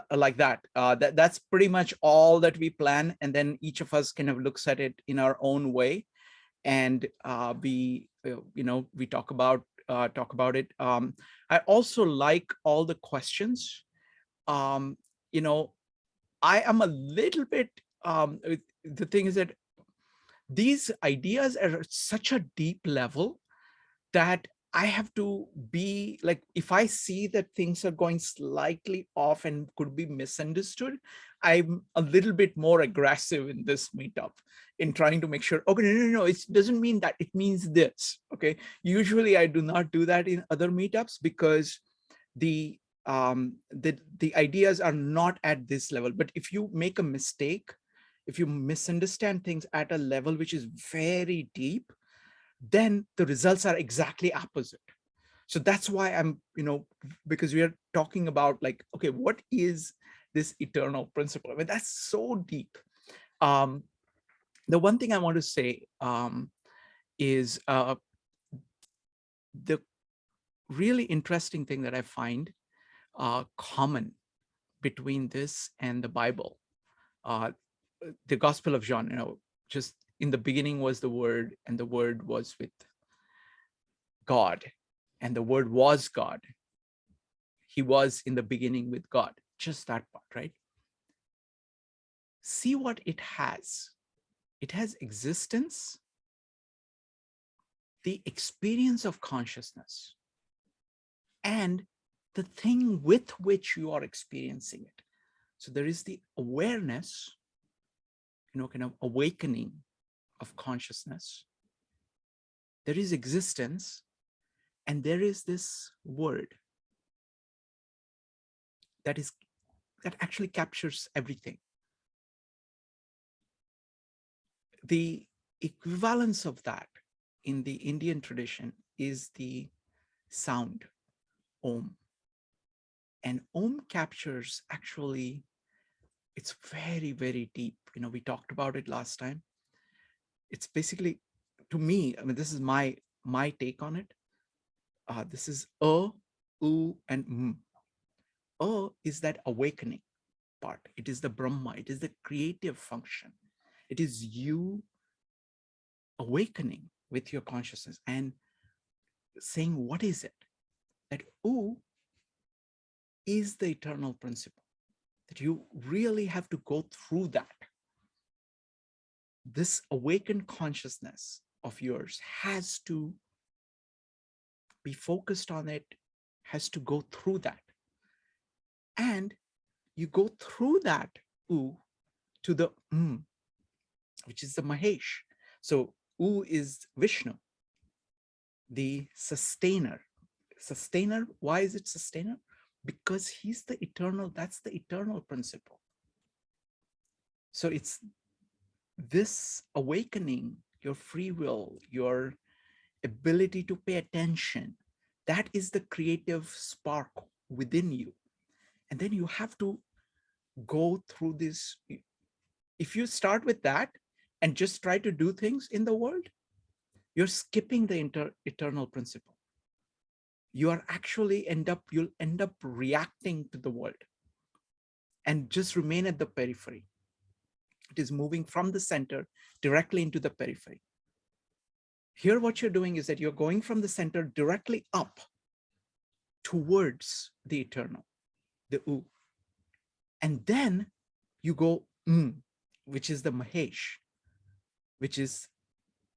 like that. That's pretty much all that we plan, and then each of us kind of looks at it in our own way, and we talk about it. I also like all the questions. I am a little bit, the thing is that these ideas are at such a deep level that I have to be like, if I see that things are going slightly off and could be misunderstood, I'm a little bit more aggressive in this meetup in trying to make sure, okay, no, it doesn't mean that, it means this. Okay. Usually I do not do that in other meetups because the ideas are not at this level. But if you make a mistake, if you misunderstand things at a level which is very deep, then the results are exactly opposite. So that's why I'm, because we are talking about like, okay, what is this eternal principle? I mean, that's so deep. The one thing I want to say is the really interesting thing that I find common between this and the Bible. The Gospel of John, just in the beginning was the Word, and the Word was with God, and the Word was God. He was in the beginning with God. Just that part, right? See what it has. It has existence the experience of consciousness and the thing with which you are experiencing it. So there is the awareness, kind of awakening of consciousness. There is existence, and there is this word that actually captures everything. The equivalence of that in the Indian tradition is the sound Om. And Om captures, actually, it's very, very deep. We talked about it last time. It's basically, to me, I mean, this is my take on it. This is U, and M. Is that awakening part. It is the Brahma. It is the creative function. It is you awakening with your consciousness and saying, what is it? That U is the eternal principle. That you really have to go through that. This awakened consciousness of yours has to be focused on it, has to go through that. And you go through that U to the M, which is the Mahesh. So U is Vishnu, the sustainer. Sustainer, why is it sustainer? Because he's the eternal, that's the eternal principle. So it's this awakening, your free will, your ability to pay attention, that is the creative spark within you. And then you have to go through this. If you start with that and just try to do things in the world, you're skipping the eternal principle. You are actually you'll end up reacting to the world and just remain at the periphery. It is moving from the center directly into the periphery. Here, what you're doing is that you're going from the center directly up towards the eternal, the U. And then you go M, which is the Mahesh, which is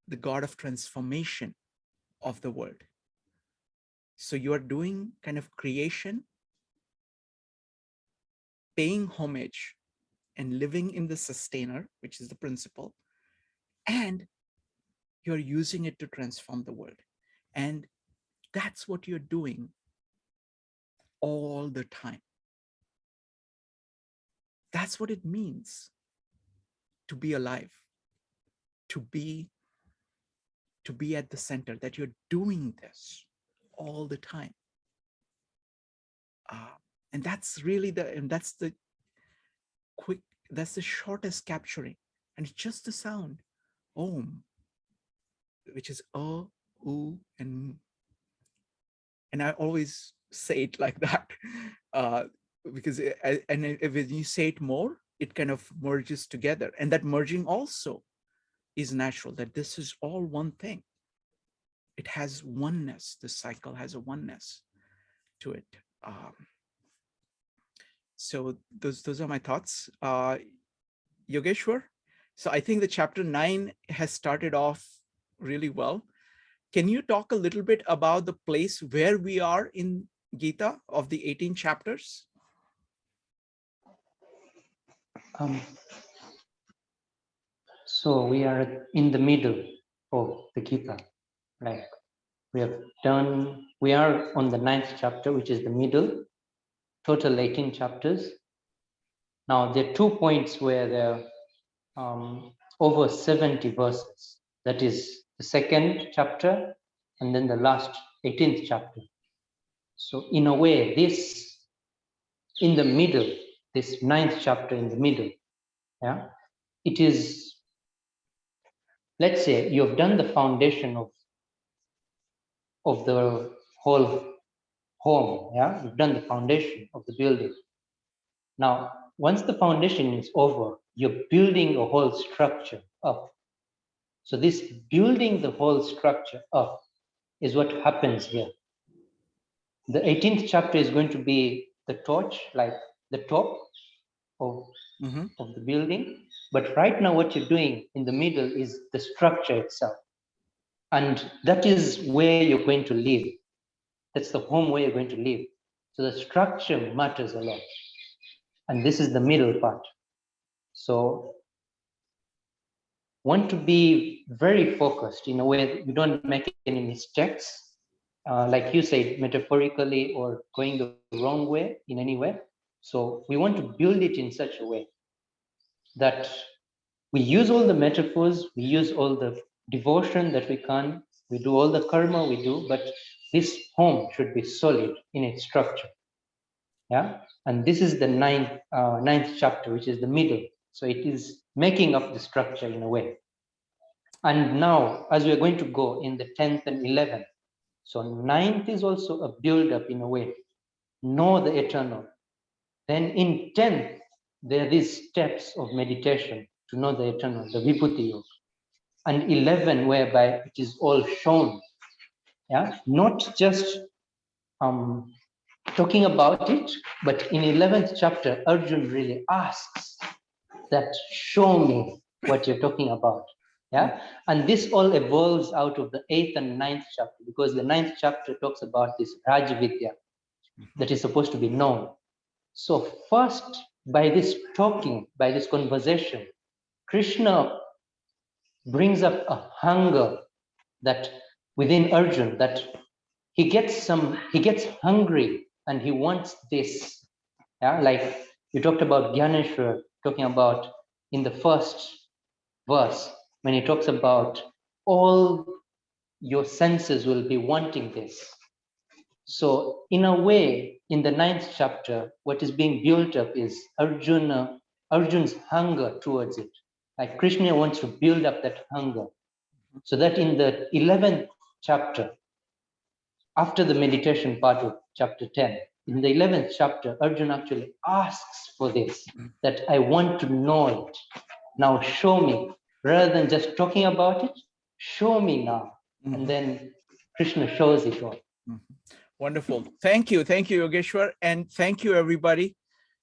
the God of transformation of the world. So you are doing kind of creation, paying homage and living in the sustainer, which is the principle, and you're using it to transform the world. And that's what you're doing all the time. That's what it means to be alive, to be at the center, that you're doing this all the time. And that's really that's the shortest capturing. And it's just the sound, Om, which is O, U, and M. And I always say it like that, because when you say it more, it kind of merges together. And that merging also is natural, that this is all one thing. It has oneness. The cycle has a oneness to it. So those are my thoughts. Yogeshwar, so I think the chapter 9 has started off really well. Can you talk a little bit about the place where we are in Gita of the 18 chapters? So we are in the middle of the Gita. Like we are on the 9th chapter, which is the middle, total 18 chapters. Now there are 2 points where there are over 70 verses. That is the 2nd chapter and then the last 18th chapter. So in a way, this in the middle, this 9th chapter in the middle, yeah, it is, let's say you've done the foundation of the whole home, yeah, you've done the foundation of the building. Now, once the foundation is over, you're building a whole structure up. So this building the whole structure up is what happens here. The 18th chapter is going to be the torch, like the top of the building. But right now what you're doing in the middle is the structure itself. And that is where you're going to live. That's the home where you're going to live. So the structure matters a lot. And this is the middle part. So want to be very focused in a way that you don't make any mistakes, like you said, metaphorically or going the wrong way in any way. So we want to build it in such a way that we use all the metaphors, we use all the devotion that we can, we do all the karma we do, but this home should be solid in its structure. Yeah, and this is the ninth chapter, which is the middle. So it is making up the structure in a way. And now, as we're going to go in the 10th and 11th, so 9th is also a build-up in a way. Know the eternal. Then in 10th, there is steps of meditation to know the eternal, the Vibhuti Yoga. And 11, whereby it is all shown. Yeah, not just talking about it, but in 11th chapter, Arjun really asks that, show me what you're talking about. Yeah, and this all evolves out of the 8th and 9th chapter, because the 9th chapter talks about this Raj Vidya that is supposed to be known. So first, by this talking, by this conversation, Krishna brings up a hunger that within Arjun, that he gets hungry and he wants this. Yeah, like you talked about Gyaneshwar talking about in the first verse, when he talks about all your senses will be wanting this. So in a way, in the 9th chapter, what is being built up is Arjun's hunger towards it. Like Krishna wants to build up that hunger, so that in the 11th chapter, after the meditation part of chapter 10, in the 11th chapter, Arjun actually asks for this, that I want to know it. Now show me, rather than just talking about it, show me now. And then Krishna shows it all. Wonderful. Thank you, Yogeshwar, and thank you, everybody.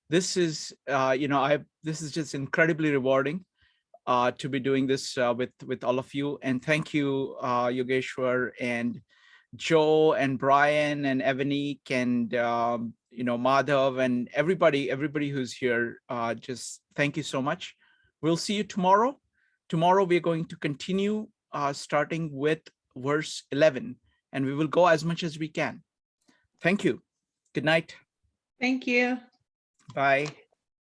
This is, this is just incredibly rewarding to be doing this with all of you. And thank you, Yogeshwar and Joe and Brian and Evanique and Madhav and everybody who's here. Just thank you so much. We'll see you tomorrow. Tomorrow we're going to continue starting with verse 11, and we will go as much as we can. Thank you. Good night. Thank you. Bye.